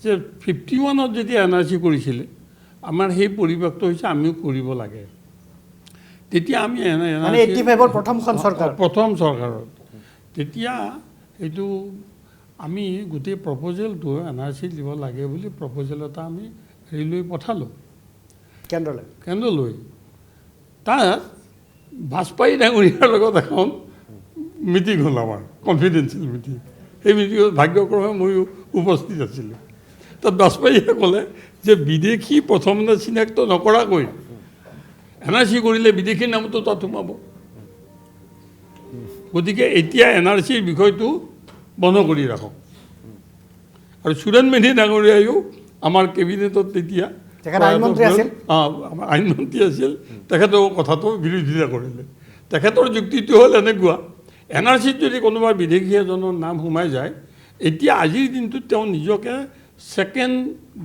যে 51ত যেতিয়া NRC কৰিছিলে আমাৰ সেই পৰিৱেশটো হৈছে আমিও কৰিব লাগে তেতিয়া আমি মানে 85ৰ প্ৰথম চৰকাৰত তেতিয়া এইটো আমি গোটেই প্ৰপ'জেলটো NRC দিব লাগে বুলি প্ৰপ'জেল এটা আমি হেৰি লৈ পঠালোঁ কেন্দ্ৰলৈ তাত বাজপেয়ী ডাঙৰীয়াৰ লগত এখন মিটিং হ'ল আমাৰ কনফিডেঞ্চিয়েল মিটিং সেই মিটিঙত ভাগ্যক্ৰমে ময়ো উপস্থিত আছিলোঁ তাত বাজপেয়ীয়ে ক'লে যে বিদেশী প্ৰথমতে চিনাক্ত নকৰাকৈ NRC কৰিলে বিদেশীৰ নামটো তাত সোমাব গতিকে এতিয়া NRCৰ বিষয়টো বন্ধ কৰি ৰাখক আৰু সুৰেন মেধি ডাঙৰীয়ায়ো আমাৰ কেবিনেটত তেতিয়া আমাৰ আইনমন্ত্ৰী আছিল তেখেতেও কথাটো বিৰোধিতা কৰিলে তেখেতৰ যুক্তিটো হ'ল এনেকুৱা NRCত যদি কোনোবা বিদেশী এজনৰ নাম সোমাই যায় এতিয়া আজিৰ দিনটোত তেওঁ নিজকে ছেকেণ্ড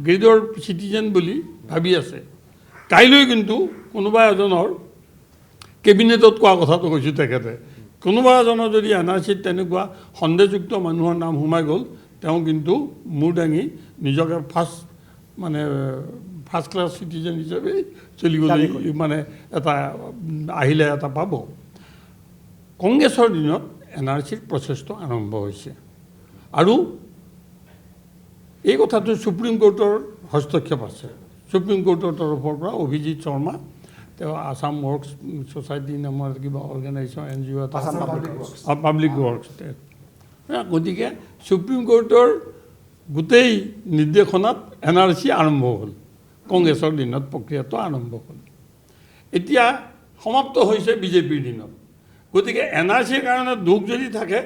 গ্ৰেডৰ চিটিজেন বুলি ভাবি আছে কাইলৈ কিন্তু কোনোবা এজনৰ কেবিনেটত কোৱা কথাটো কৈছোঁ তেখেতে কোনোবা এজনৰ যদি NRCত তেনেকুৱা সন্দেহযুক্ত মানুহৰ নাম সোমাই গ'ল তেওঁ কিন্তু মূৰ দাঙি নিজকে ফাৰ্ষ্ট ক্লাছ চিটিজেন হিচাপে চলিবলৈ মানে এটা আহিলে এটা পাব কংগ্ৰেছৰ দিনত NRCৰ প্ৰচেছটো আৰম্ভ হৈছে আৰু এই কথাটো সুপ্ৰিম কোৰ্টৰ হস্তক্ষেপ আছে সুপ্ৰিম কোৰ্টৰ তৰফৰ পৰা অভিজিৎ শৰ্মা তেওঁ আসাম ৱৰ্কছ ছ'চাইটি নামৰ কিবা অৰ্গেনাইজেশ্যন NGO এটা পাব্লিক ৱৰ্কছ গতিকে সুপ্ৰিম কোৰ্টৰ গোটেই নিৰ্দেশনাত NRC আৰম্ভ হ'ল কংগ্ৰেছৰ দিনত প্ৰক্ৰিয়াটো আৰম্ভ হ'ল এতিয়া সমাপ্ত হৈছে বিজেপিৰ দিনত গতিকে NRCৰ কাৰণে দুখ যদি থাকে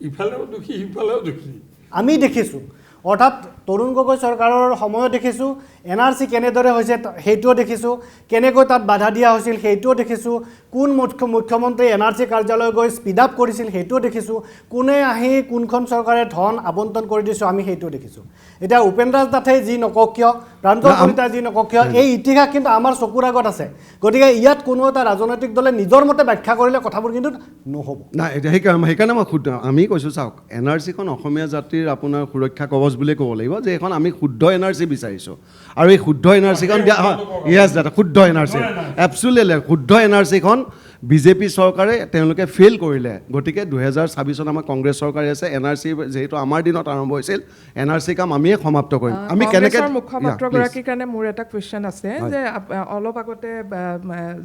ইফালেও দুখী সিফালেও দুখী আমি দেখিছোঁ অৰ্থাৎ তৰুণ গগৈ চৰকাৰৰ সময়ত দেখিছোঁ NRC কেনেদৰে হৈছে সেইটোও দেখিছোঁ কেনেকৈ তাত বাধা দিয়া হৈছিল সেইটোও দেখিছোঁ কোন মুখ্যমন্ত্ৰী NRC কাৰ্যালয় গৈ স্পীড আপ কৰিছিল সেইটোও দেখিছোঁ কোনে আহি কোনখন চৰকাৰে ধন আবণ্টন কৰি দিছোঁ আমি সেইটোও দেখিছোঁ এতিয়া উপেন্দ্ৰ নাথে যি নকওক কিয় প্ৰাঞ্জল কলিতাই যি নকওক কিয় এই ইতিহাস কিন্তু আমাৰ চকুৰ আগত আছে গতিকে ইয়াত কোনো এটা ৰাজনৈতিক দলে নিজৰ মতে ব্যাখ্যা কৰিলে কথাবোৰ কিন্তু নহ'ব নাই এতিয়া সেইকাৰণে মই আমি কৈছোঁ চাওক NRCখন অসমীয়া জাতিৰ আপোনাৰ সুৰক্ষা কৱচ বুলিয়ে ক'ব লাগিব যে এখন আমি শুদ্ধ NRC বিচাৰিছোঁ আৰু এই শুদ্ধ NRCখন দিয়া হয় য়েছ দাদা শুদ্ধ NRC এবছলিউটলি শুদ্ধ NRCখন বিজেপি চৰকাৰে তেওঁলোকে ফেইল কৰিলে গতিকে 2026 আমাৰ কংগ্ৰেছ চৰকাৰে আছে NRC যেহেতু আমাৰ দিনত আৰম্ভ হৈছিল NRC কাম আমিয়ে সমাপ্ত কৰিম আমি কেনেকৈ মুখপাত্ৰগৰাকীৰ কাৰণে মোৰ এটা কুৱেশ্যন আছে যে অলপ আগতে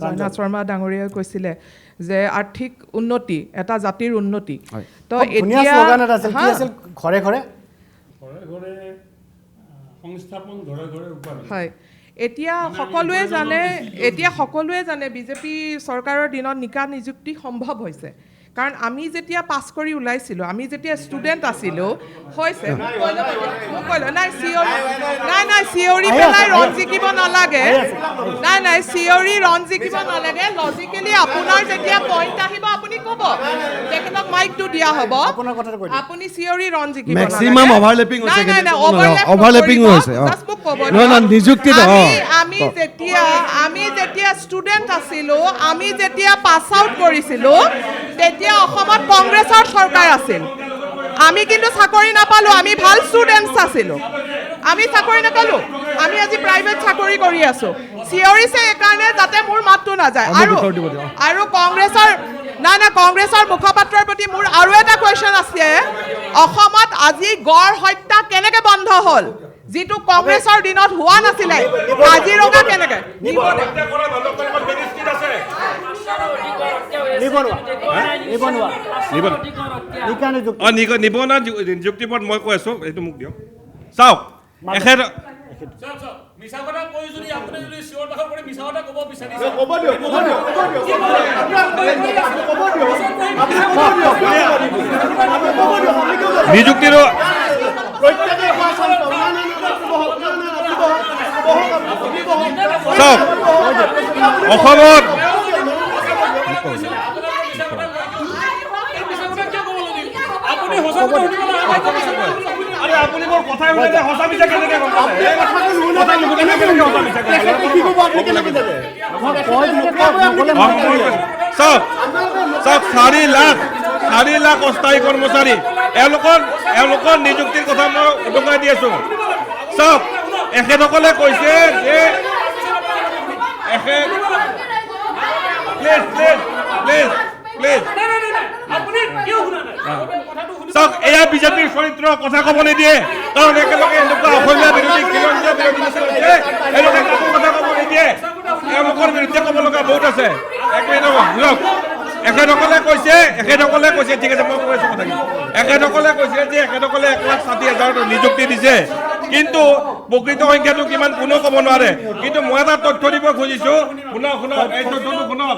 জয়নাথ শৰ্মা ডাঙৰীয়াই কৈছিলে যে আৰ্থিক উন্নতি এটা জাতিৰ উন্নতি তো এতিয়া ঘৰে ঘৰে সংস্থাপন ঘৰে ঘৰে উপাৰ্জন হয় এতিয়া সকলোৱে জানে বিজেপি চৰকাৰৰ দিনত নিকা নিযুক্তি সম্ভৱ হৈছে কাৰণ আমি যেতিয়া পাছ কৰি ওলাইছিলোঁ আমি যেতিয়া ষ্টুডেণ্ট আছিলোঁ হৈছে চিঞৰি পেলাই ৰণ জিকিব নালাগে চিঞৰি ৰণ জিকিব নালাগে লজিকেলি আপোনাৰ যেতিয়া পইণ্ট আহিব আপুনি ক'ব তেখেতক মাইকটো দিয়া হ'ব আপোনাৰ কথাটো কৈ দিয়ক। আপুনি চিঞৰি ৰণ জিকিব মেক্সিমাম অভাৰলেপিং হৈছে নাই কিন্তু অভাৰলেপিং হৈছে জাষ্ট মোক ক'ব নহয় নিযুক্তিত আমি যেতিয়া ষ্টুডেণ্ট আছিলোঁ আমি যেতিয়া পাছ আউট কৰিছিলোঁ তেতিয়া অসমত কংগ্ৰেছৰ চৰকাৰ আছিল আমি কিন্তু চাকৰি নাপালোঁ আমি ভাল ষ্টুডেণ্টছ আছিলোঁ আমি চাকৰি নাপালোঁ আমি আজি প্ৰাইভেট চাকৰি কৰি আছোঁ চিঞৰিছে এইকাৰণে যাতে মোৰ মাতটো নাযায় আৰু কংগ্ৰেছৰ মুখপাত্ৰৰ প্ৰতি মোৰ আৰু এটা কুৱেশ্যন আছে অসমত আজি গড় হত্যা কেনেকৈ বন্ধ হ'ল যিটো কংগ্ৰেছৰ দিনত হোৱা নাছিলে কাজিৰঙা কেনেকৈ নিবনুৱা নিযুক্তিৰ ওপৰত মই কৈ আছোঁ এইটো মোক দিয়ক চাওক এখেত নিযুক্তিৰো চাওক অসমত আপুনি মোৰ কথাই শুনিছে সঁচা মিছা কেনেকৈ গম চাওক 4 লাখ অস্থায়ী কৰ্মচাৰী এওঁলোকৰ নিযুক্তিৰ কথা মই উদঙাই দি আছোঁ চাওক এখেতসকলে কৈছে যে চাওক এয়া বিজেপিৰ চৰিত্ৰ কথা ক'ব নিদিয়ে কাৰণ একেলগে এনেকুৱা অসমীয়া বিৰোধী খিলঞ্জীয়া বিৰোধী এওঁলোকে কাকো কথা ক'ব নিদিয়ে এওঁলোকৰ বিৰুদ্ধে ক'ব লগা বহুত আছে এখেতসকলে কৈছে ঠিক আছে মই কৈ আছোঁ কথাখিনি এখেতসকলে কৈছে যে এখেতসকলে 1,60,000 নিযুক্তি দিছে কিন্তু প্ৰকৃত সংখ্যাটো কিমান কোনেও ক'ব নোৱাৰে কিন্তু মই এটা তথ্য দিব খুজিছোঁ শুনক এই তথ্যটো শুনক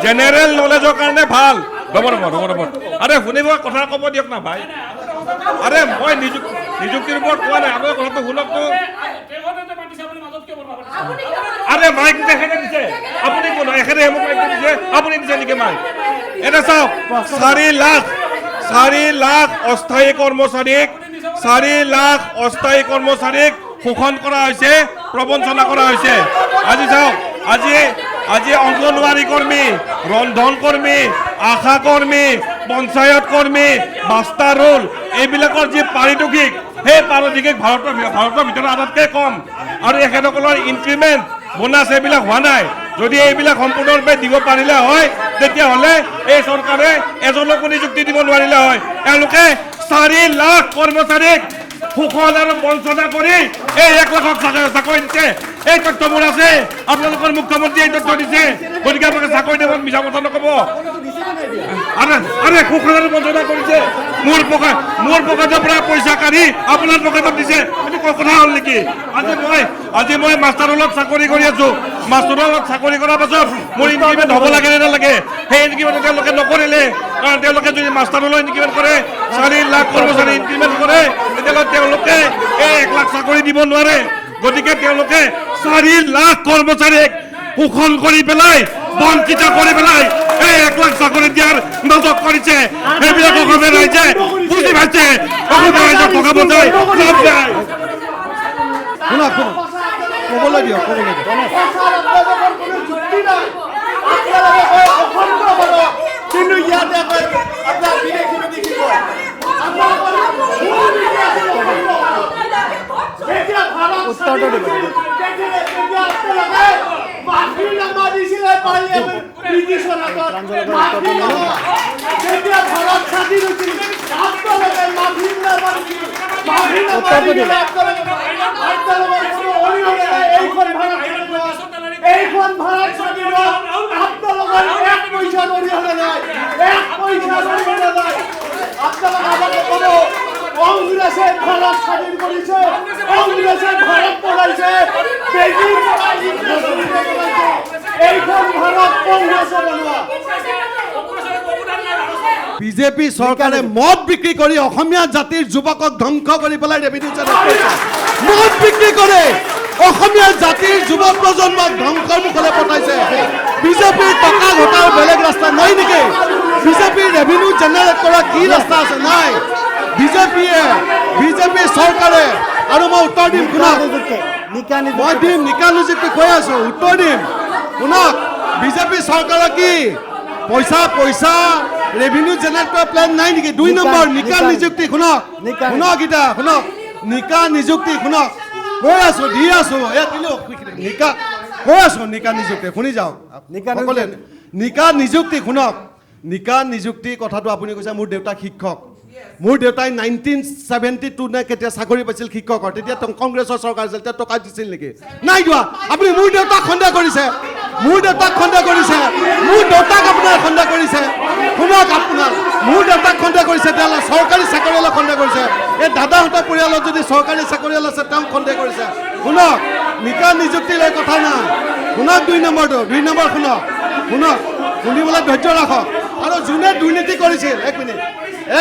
জেনেৰেল নলেজৰ কাৰণে ভাল ৰ'ব আৰে শুনিব কথা ক'ব দিয়ক না ভাই আৰে মই নিযুক্তিৰ ওপৰত কোৱা নাই আপোনাৰ কথাটো শুনকতো আৰে মাইক তেখেতে দিছে আপুনি কোন এখেতে মোক মাইক দিছে আপুনি দিছে নেকি মাইক এটা চাওক 4 লাখ অস্থায়ী কৰ্মচাৰীক শোষণ কৰা হৈছে প্ৰবঞ্চনা কৰা হৈছে আজি চাওক আজি অংগনৱাড়ী কৰ্মী ৰন্ধন কৰ্মী আশা কৰ্মী পঞ্চায়ত কৰ্মী মাষ্টাৰ ৰোল এইবিলাকৰ যি পাৰিতোষিক সেই পাৰিতোষিক ভাৰতৰ ভিতৰত আটাইতকৈ কম আৰু এখেতসকলৰ ইনক্ৰিমেণ্ট বোনাছ এইবিলাক হোৱা নাই যদি এইবিলাক সম্পূৰ্ণৰূপে দিব পাৰিলে হয় তেতিয়াহ'লে এই চৰকাৰে এজনকো নিযুক্তি দিব নোৱাৰিলে হয় এওঁলোকে 4 লাখ কৰ্মচাৰীক শোষণ আৰু বঞ্চনা কৰি এই 1 লাখক চাকৰি দিছে এই তথ্য মোৰ আছে আপোনালোকৰ মুখ্যমন্ত্ৰীয়ে এই তথ্য দিছে গতিকে আপোনালোকে চাকৰি দিব মিছা কথা নক'ব আৰে শোষণ আৰু বঞ্চনা কৰিছে মোৰ পকেটৰ পৰা পইচা কাঢ়ি আপোনাৰ পকেটত দিছে এইটো কথা হ'ল নেকি আজি মই মাষ্টাৰ ৰোলত চাকৰি কৰি আছোঁ মাষ্টাৰ ৰোলত চাকৰি কৰাৰ পাছত মোৰ ইনক্ৰিমেণ্ট হ'ব লাগে নে নালাগে সেই ইনক্ৰিমেণ্ট তেওঁলোকে নকৰিলে কাৰণ তেওঁলোকে যদি মাষ্টাৰ ৰোলত ইনক্ৰিমেণ্ট কৰে 4 লাখ কৰ্মচাৰী ইনক্ৰিমেণ্ট কৰে তেতিয়াহ'লে তেওঁলোকে এই 1 লাখ চাকৰি দিব নোৱাৰে গতিকে তেওঁলোকে 4 লাখ কৰ্মচাৰীক শোষণ কৰি পেলাই বঞ্চিত কৰি পেলাই এই 1 লাখ চাকৰি দিয়াৰ নাটক কৰিছে সেইবিলাক অসমীয়া ৰাইজে বুজি পাইছে অসমীয়া ৰাইজৰ টকা পইচাই লাভ নাই ক'বলৈ দিয়ক কিন্তু ইয়াতে আপোনাৰ বিদেশী কি কয় উত্তৰটো দিব এইখন ভাৰত স্বাধীনত আপোনালোকৰ 1 পইচা অৰিহণা নাই 1 পইচা অৰিহণা নাই আপোনালোকে আমাকে ক'ব কংগ্ৰেছে ভাৰত স্বাধীন কৰিছে কংগ্ৰেছে ভাৰত পলাইছে এইখন ভাৰত কংগ্ৰেছে বনোৱা বিজেপি চৰকাৰে মদ বিক্ৰী কৰি অসমীয়া জাতিৰ যুৱকক ধ্বংস কৰি পেলাই ৰেভিনিউ মদ বিক্ৰী কৰে অসমীয়া জাতিৰ যুৱ প্ৰজন্মক ধ্বংসৰ মুখলৈ পঠাইছে বিজেপিৰ টকা ঘটাৰ বেলেগ ৰাস্তা নাই নেকি বিজেপি ৰেভিনিউ জেনেৰেট কৰা কি ৰাস্তা আছে নাই বিজেপি চৰকাৰে আৰু মই উত্তৰ দিম শুনক মই দিম নিকা নিযুক্তি কৈ আছো উত্তৰ দিম শুনক বিজেপি চৰকাৰৰ কি পইচা ৰেভিনিউ জেনেৰেট কৰা প্লেন নাই নেকি 2 নম্বৰ নিকা নিযুক্তি শুনক গীতা শুনক নিকা নিযুক্তি শুনক কৈ আছো দি আছো নিকা কৈ আছো নিকা নিযুক্তি শুনি যাওক সকলোৱে নিকা নিযুক্তি শুনক নিকা নিযুক্তি কথাটো আপুনি কৈছে মোৰ দেউতা শিক্ষক মোৰ দেউতাই 1972 নে কেতিয়া চাকৰি পাইছিল শিক্ষকৰ তেতিয়া কংগ্ৰেছৰ চৰকাৰ আছিল তেতিয়া টকা দিছিল নেকি নাই দিয়া আপুনি মোৰ দেউতাক খণ্ডা কৰিছে মোৰ দেউতাক আপোনাৰ খণ্ডা কৰিছে শুনক আপোনাৰ মোৰ দেউতাক খণ্ডা কৰিছে তেতিয়াহ'লে চৰকাৰী চাকৰিয়ালক খণ্ডা কৰিছে এই দাদাহঁতৰ পৰিয়ালত যদি চৰকাৰী চাকৰিয়াল আছে তেওঁক খণ্ডা কৰিছে শুনক নিকা নিযুক্তি লৈ কথা নাই শুনক 2 নম্বৰ শুনক শুনিবলৈ ধৈৰ্য ৰাখক আৰু যোনে দুৰ্নীতি কৰিছিল এক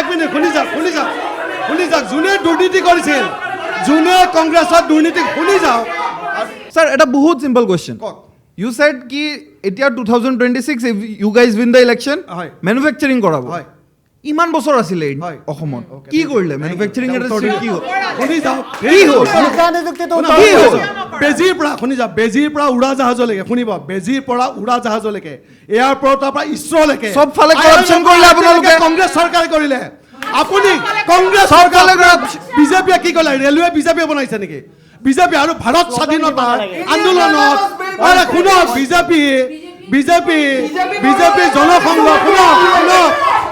মিনিট শুনি যাওক যোনে দুৰ্নীতি কৰিছিল যোনে কংগ্ৰেছৰ দুৰ্নীতি শুনি যাওক স্যার এটা বহুত সিম্পল কোয়েশ্চন ইউ সেড কি এতিয়া 2026 if you guys win the election manufacturing কৰাব হয় ইমান বছৰ আছিলে হয়। অসমত কি কৰিলে ম্যানুফ্যাকচারিং ইন্ডাস্ট্রি কি হ'ল শুনি যাওক কি হ'ল নিকা নিযুক্তিটো কি হ'ল বেজীৰ পৰা শুনি যাওক বেজীৰ পৰা উৰাজাহাজলৈকে শুনিব বেজীৰ পৰা উৰাজাহাজলৈকে এয়াৰপৰ্টৰ পৰা ইছৰলৈকে সব ফালে corruption কৰিলে আপোনালোকে। কংগ্ৰেছ চৰকাৰে কৰিলে আপুনি কংগ্ৰেছ চৰকাৰে বিজেপিয়ে কি কৰিলে ৰেলৱে বিজেপিয়ে বনাইছে নেকি বিজেপি আৰু ভাৰত স্বাধীনতা আন্দোলনত আৰে শুনক বিজেপি জনসংঘ শুনক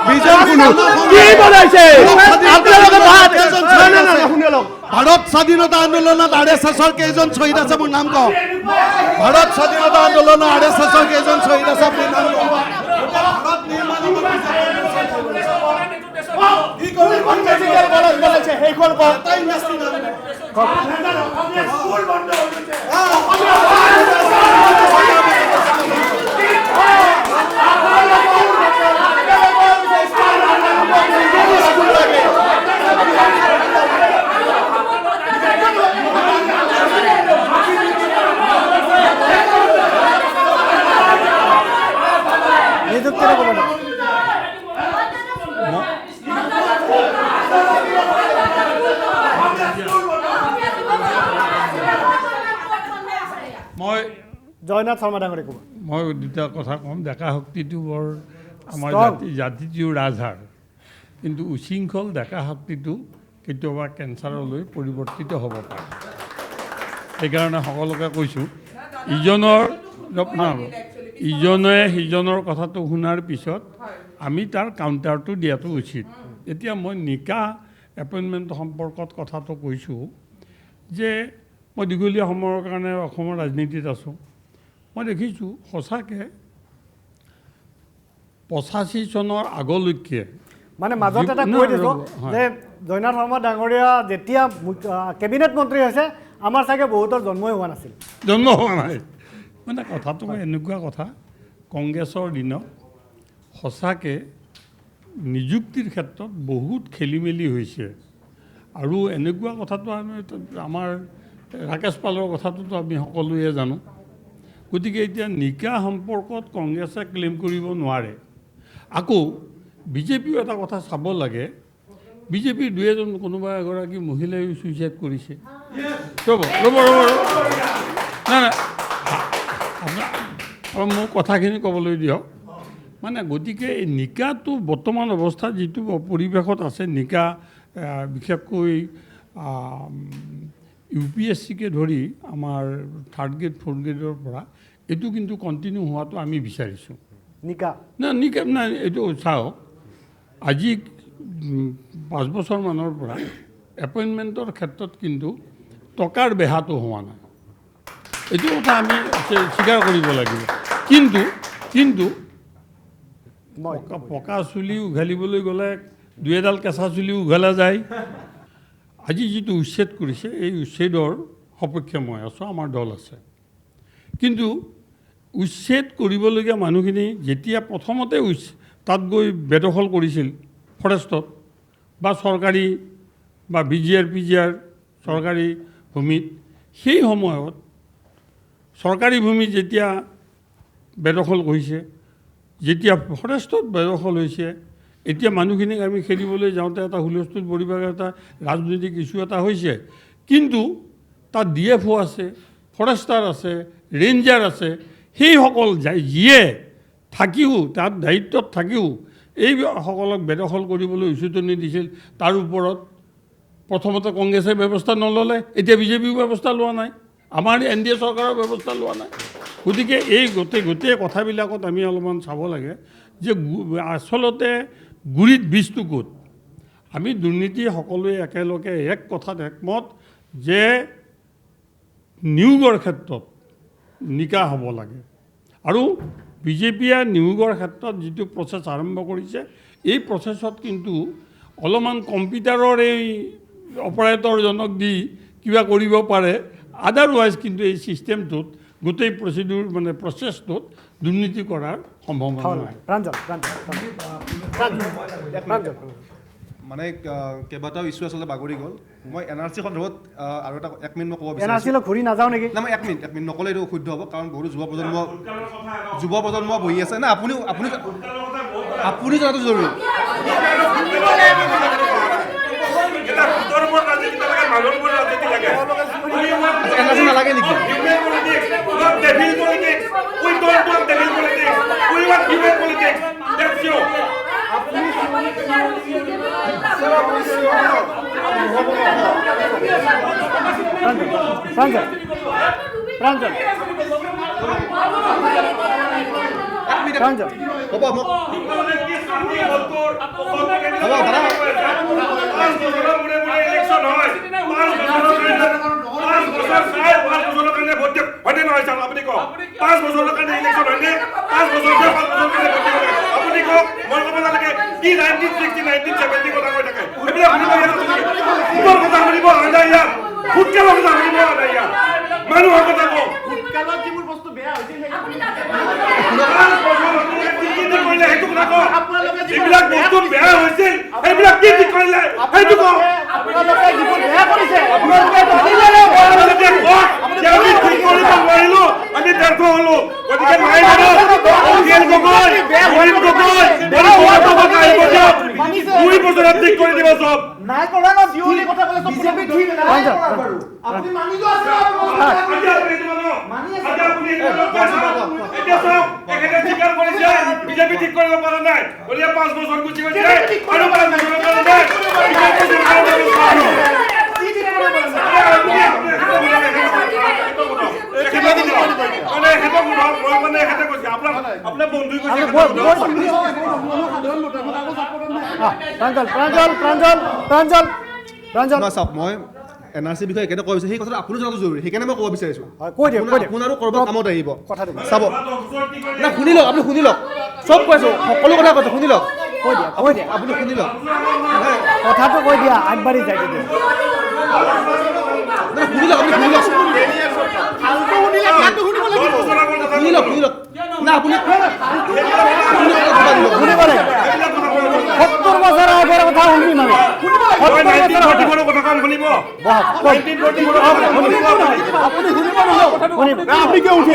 বিজেপি কি বনাইছে আপোনালোকে ভাৰত স্বাধীনতা আন্দোলনত RSSৰ কেইজন শ্বহীদ আছে মোৰ নাম কওক ভাৰত স্বাধীনতা আন্দোলনত RSSৰ কেইজন শ্বহীদ আছে আপুনি নাম কওক ভাৰত নিৰ্মাণত কি কৰিলে বনাইছে সেইখন কওক এটা ইণ্ডাষ্ট্ৰী নাম স্কুল বন্ধ হৈ গৈছে নিযুক্তিৰে ক'ব মই জয়নাথ শৰ্মা ডাঙৰীয়ে ক'ব দুটা কথা ক'ম ডেকা শক্তিটো বৰ আমাৰ Strong. জাতিটোৰ ৰাজহাড় কিন্তু উশৃংখল ডেকা শক্তিটো কেতিয়াবা কেঞ্চাৰলৈ পৰিৱৰ্তিত হ'ব পাৰে সেইকাৰণে সকলোকে কৈছোঁ ইজনে সিজনৰ কথাটো শুনাৰ পিছত আমি তাৰ কাউণ্টাৰটো দিয়াটো উচিত এতিয়া মই নিকা এপইণ্টমেণ্ট সম্পৰ্কত কথাটো কৈছোঁ যে মই দীঘলীয়া সময়ৰ কাৰণে অসমৰ ৰাজনীতিত আছোঁ মই দেখিছোঁ সঁচাকৈ 85 চনৰ আগলৈকে মানে মাজত এটা কৈ দিছোঁ যে জয়নাথ শৰ্মা ডাঙৰীয়া যেতিয়া কেবিনেট মন্ত্ৰী হৈছে আমাৰ চাগে বহুতৰ জন্মই হোৱা নাছিল জন্ম হোৱা নাই মানে কথাটো এনেকুৱা কথা কংগ্ৰেছৰ দিনত সঁচাকৈ নিযুক্তিৰ ক্ষেত্ৰত বহুত খেলি মেলি হৈছে আৰু এনেকুৱা কথাটো আমি আমাৰ ৰাকেশ পালৰ কথাটোতো আমি সকলোৱে জানো গতিকে এতিয়া নিকা সম্পৰ্কত কংগ্ৰেছে ক্লেইম কৰিব নোৱাৰে আকৌ বিজেপিও এটা কথা চাব লাগে বিজেপিৰ 2-এজন কোনোবা এগৰাকী মহিলাই ছুইচাইড কৰিছে ৰ'ব নাই আৰু মোক কথাখিনি ক'বলৈ দিয়ক মানে গতিকে এই নিকাটো বৰ্তমান অৱস্থাত যিটো পৰিৱেশত আছে নিকা বিশেষকৈ UPSCকে ধৰি আমাৰ 3rd গ্ৰেড 4th গ্ৰেডৰ পৰা এইটো কিন্তু কণ্টিনিউ হোৱাটো আমি বিচাৰিছোঁ নিকা নাই এইটো চাওক আজি 5 বছৰমানৰ পৰা এপইণ্টমেণ্টৰ ক্ষেত্ৰত কিন্তু টকাৰ বেহাটো হোৱা নাই এইটো কথা আমি স্বীকাৰ কৰিব লাগিব কিন্তু পকা চুলি উঘালিবলৈ গ'লে 2এডাল কেঁচা চুলি উঘালা যায় আজি যিটো উচ্ছেদ কৰিছে এই উচ্ছেদৰ সপক্ষে মই আছোঁ আমাৰ দল আছে কিন্তু উচ্ছেদ কৰিবলগীয়া মানুহখিনি যেতিয়া প্ৰথমতে তাত গৈ বেদখল কৰিছিল ফৰেষ্টত বা চৰকাৰী বা BGR PGR চৰকাৰী ভূমিত সেই সময়ত চৰকাৰী ভূমি যেতিয়া বেদখল কৰিছে যেতিয়া ফৰেষ্টত বেদখল হৈছে, এতিয়া মানুহখিনিক আমি খেলিবলৈ যাওঁতে এটা হুলস্থুল পৰিৱেশ, এটা ৰাজনৈতিক ইছ্যু এটা হৈছে, কিন্তু তাত DFO আছে, ফৰেষ্টাৰ আছে, ৰেঞ্জাৰ আছে, সেইসকল যিয়ে থাকিও তাত দায়িত্বত থাকিও এইসকলক বেদখল কৰিবলৈ উচতনি দিছিল। তাৰ ওপৰত প্ৰথমতে কংগ্ৰেছে ব্যৱস্থা নল'লে, এতিয়া বিজেপিও ব্যৱস্থা লোৱা নাই, আমাৰ NDA চৰকাৰৰ ব্যৱস্থা লোৱা নাই। গতিকে এই গোটেই কথাবিলাকত আমি অলপমান চাব লাগে যে আচলতে গুৰিত বীজটো ক'ত। আমি দুৰ্নীতি সকলোৱে একেলগে এক কথাত একমত যে নিয়োগৰ ক্ষেত্ৰত নিকা হ'ব লাগে, আৰু বিজেপিয়ে নিয়োগৰ ক্ষেত্ৰত যিটো প্ৰচেছ আৰম্ভ কৰিছে, এই প্ৰচেছত কিন্তু অলপমান কম্পিউটাৰৰ এই অপাৰেটৰজনক দি কিবা কৰিব পাৰে, আদাৰৱাইজ কিন্তু এই ছিষ্টেমটোত গোটেই প্ৰচিডিউৰ মানে প্ৰচেছটোত দুৰ্নীতি কৰাৰ সম্ভাৱনা নাই। মানে কেইবাটাও ইছ্যু আচলতে বাগৰি গ'ল। মই NRC সন্দৰ্ভত আৰু এটা 1 মিনিট মই ক'ব বিচাৰিছোঁ। NRC লৈ ঘূৰি নাযাওঁ নেকি? না মই 1 মিনিট নক'লে এইটো অশুদ্ধ হ'ব, কাৰণ বহুতো যুৱ প্ৰজন্ম বহি আছে না। আপুনি জনাটো জৰুৰী। NRC নালাগে নেকি? বিজেপি ঠিক কৰিব পৰা নাই, 5 বছৰ গুচি গৈছে। চাওক, মই NRC বিষয়ে একেটা ক'ব বিচাৰিছোঁ, সেই কথাটো আপুনি জনাটো জৰুৰী, সেইকাৰণে মই ক'ব বিচাৰিছোঁ। আপোনাৰো ক'ৰবাত কামত আহিব, চাব না। শুনি লওক, আপুনি শুনি লওক, চব কৈছোঁ, সকলো কথা কৈছোঁ, শুনি লওক, আপুনি শুনি লওক, কথাটো কৈ দিয়া, আগবাঢ়ি যায় শুনি লওক, আপুনি শুনি লওক, শুনি লওক না। আপুনি 70 বছৰৰ আগৰ কথা শুনি মানে আপনি কেউ উঠে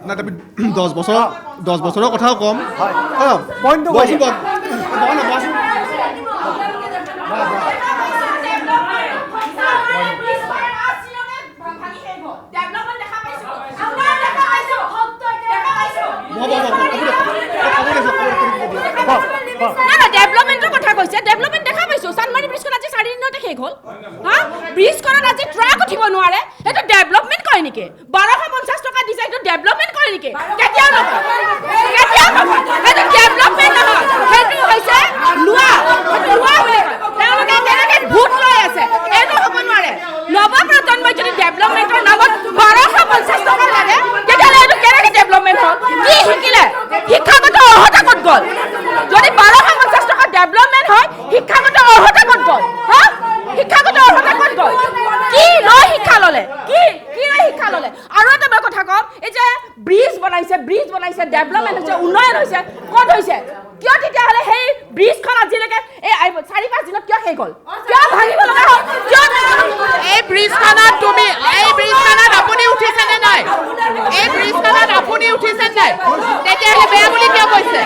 নাই তুমি 10 বছৰৰ কথাও কম হয় অঁ পইণ্টটো কৈ বচোন দিয়া। বচোন ডেভেলপমেণ্টৰ কথা কৈছে ডেভেলপমেণ্ট দেখা পাইছোঁ চানমাৰী ব্ৰিজখন আজি 4 দিনতে শেষ হ'ল হা ব্ৰিজখনত আজি ট্ৰাক উঠিব নোৱাৰে সেইটো ডেভেলপমেণ্ট কৰে নেকি 1250 টকা দিছে সেইটো ডেভেলপমেণ্ট কৰে নেকি কেতিয়াও নহয় সেইটো ডেভেলপমেণ্ট নহয় সেইটো হৈছে লোৱা বুলি তেওঁলোকে কেনেকৈ ভোট লৈ আছে এইটো হ'ব নোৱাৰে নৱপ্ৰজন্মই যদি ডেভেলপমেণ্টৰ নামত 1250 টকা লাগে তেতিয়াহ'লে এইটো কেনেকৈ ডেভেলপমেণ্ট হ'ল কি শিকিলে শিক্ষাগত অৰ্হতা ক'ত গ'ল যদি 1250 টকা ডেভেলপমেণ্ট হয় শিক্ষাগত অৰ্হতা ক'ত গ'ল হা শিক্ষাগত অৰ্হতা ক'ত গ'ল কি লৈ শিক্ষা ল'লে কি লৈ শিক্ষা ল'লে আৰু এটা মই কথা কম এই যে ব্ৰিজ বনাইছে ডেভেলপমেণ্ট হৈছে উন্নয়ন হৈছে ক'ত হৈছে কিয় তেতিয়াহ'লে সেই ব্ৰিজখন আজিলৈকে এই 4-5 দিনত কিয় শেষ হ'ল কিয় ভাঙিব লগা হ'ল কিয় এই ব্ৰিজখনত আপুনি উঠিছেনে নাই এই ব্ৰিজখনত আপুনি উঠিছে নাই তেতিয়াহ'লে বেয়া বুলি কিয় কৈছে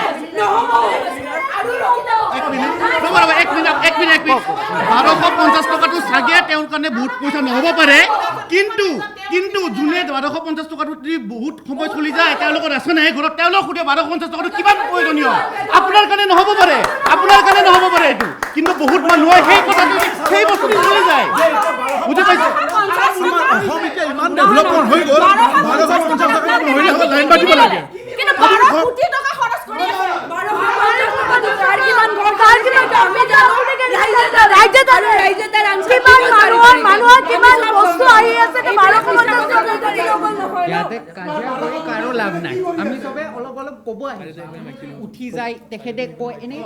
এক মিনিট 1250 টকাটো চাগে তেওঁৰ কাৰণে বহুত পইচা নহ'ব পাৰে কিন্তু যোনে 1250 টকাটো যদি বহুত সময় চলি যায় তেওঁলোকৰ আছে নাই ঘৰত তেওঁলোক সোধে 1250 টকাটো কিমান প্ৰয়োজনীয় আপোনাৰ কাৰণে নহ'ব পাৰে এইটো কিন্তু বহুত মানুহে সেই বস্তুটো চলি যায় বুজি পাইছে অসম এতিয়া ইমান ডেভেলপমেণ্ট হৈ গ'ল 1250 টকা নহ'লে হ'ল লাইন পাতিব লাগে কিন্তু 12 কোটি টকা খৰচ কৰি আছে 12 কিমান আমি জানো মানুহৰ কিমান বস্তু আহি আছে 1250 ইয়াতে কাজিয়া কৰি কাৰো লাভ নাই আমি চবে অলপ ক'ব আহিছোঁ উঠি যায় তেখেতে কয় এনেই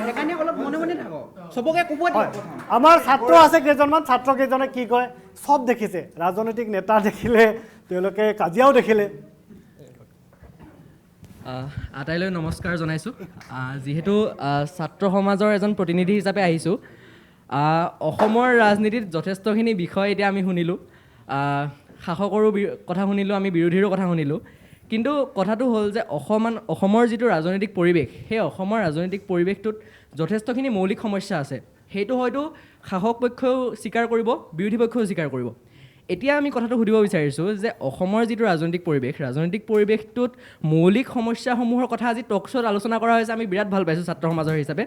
সেইকাৰণে অলপ মনে থাকক চবকে ক'ব দিয়ক আমাৰ ছাত্ৰ আছে কেইজনমান ছাত্ৰ কেইজনে কি কয় চব দেখিছে ৰাজনৈতিক নেতা দেখিলে তেওঁলোকে কাজিয়াও দেখিলে আটাইলৈ নমস্কাৰ জনাইছোঁ যিহেতু ছাত্ৰ সমাজৰ এজন প্ৰতিনিধি হিচাপে আহিছোঁ অসমৰ ৰাজনীতিত যথেষ্টখিনি বিষয় এতিয়া আমি শুনিলোঁ শাসকৰো কথা শুনিলোঁ আমি বিৰোধীৰো কথা শুনিলোঁ কিন্তু কথাটো হ'ল যে অসমৰ যিটো ৰাজনৈতিক পৰিৱেশ সেই অসমৰ ৰাজনৈতিক পৰিৱেশটোত যথেষ্টখিনি মৌলিক সমস্যা আছে সেইটো হয়তো শাসক পক্ষও স্বীকাৰ কৰিব বিৰোধী পক্ষও স্বীকাৰ কৰিব এতিয়া আমি কথাটো সুধিব বিচাৰিছোঁ যে অসমৰ যিটো ৰাজনৈতিক পৰিৱেশটোত মৌলিক সমস্যাসমূহৰ কথা আজি টক শ্ব'ত আলোচনা কৰা হৈছে আমি বিৰাট ভাল পাইছোঁ ছাত্ৰ সমাজৰ হিচাপে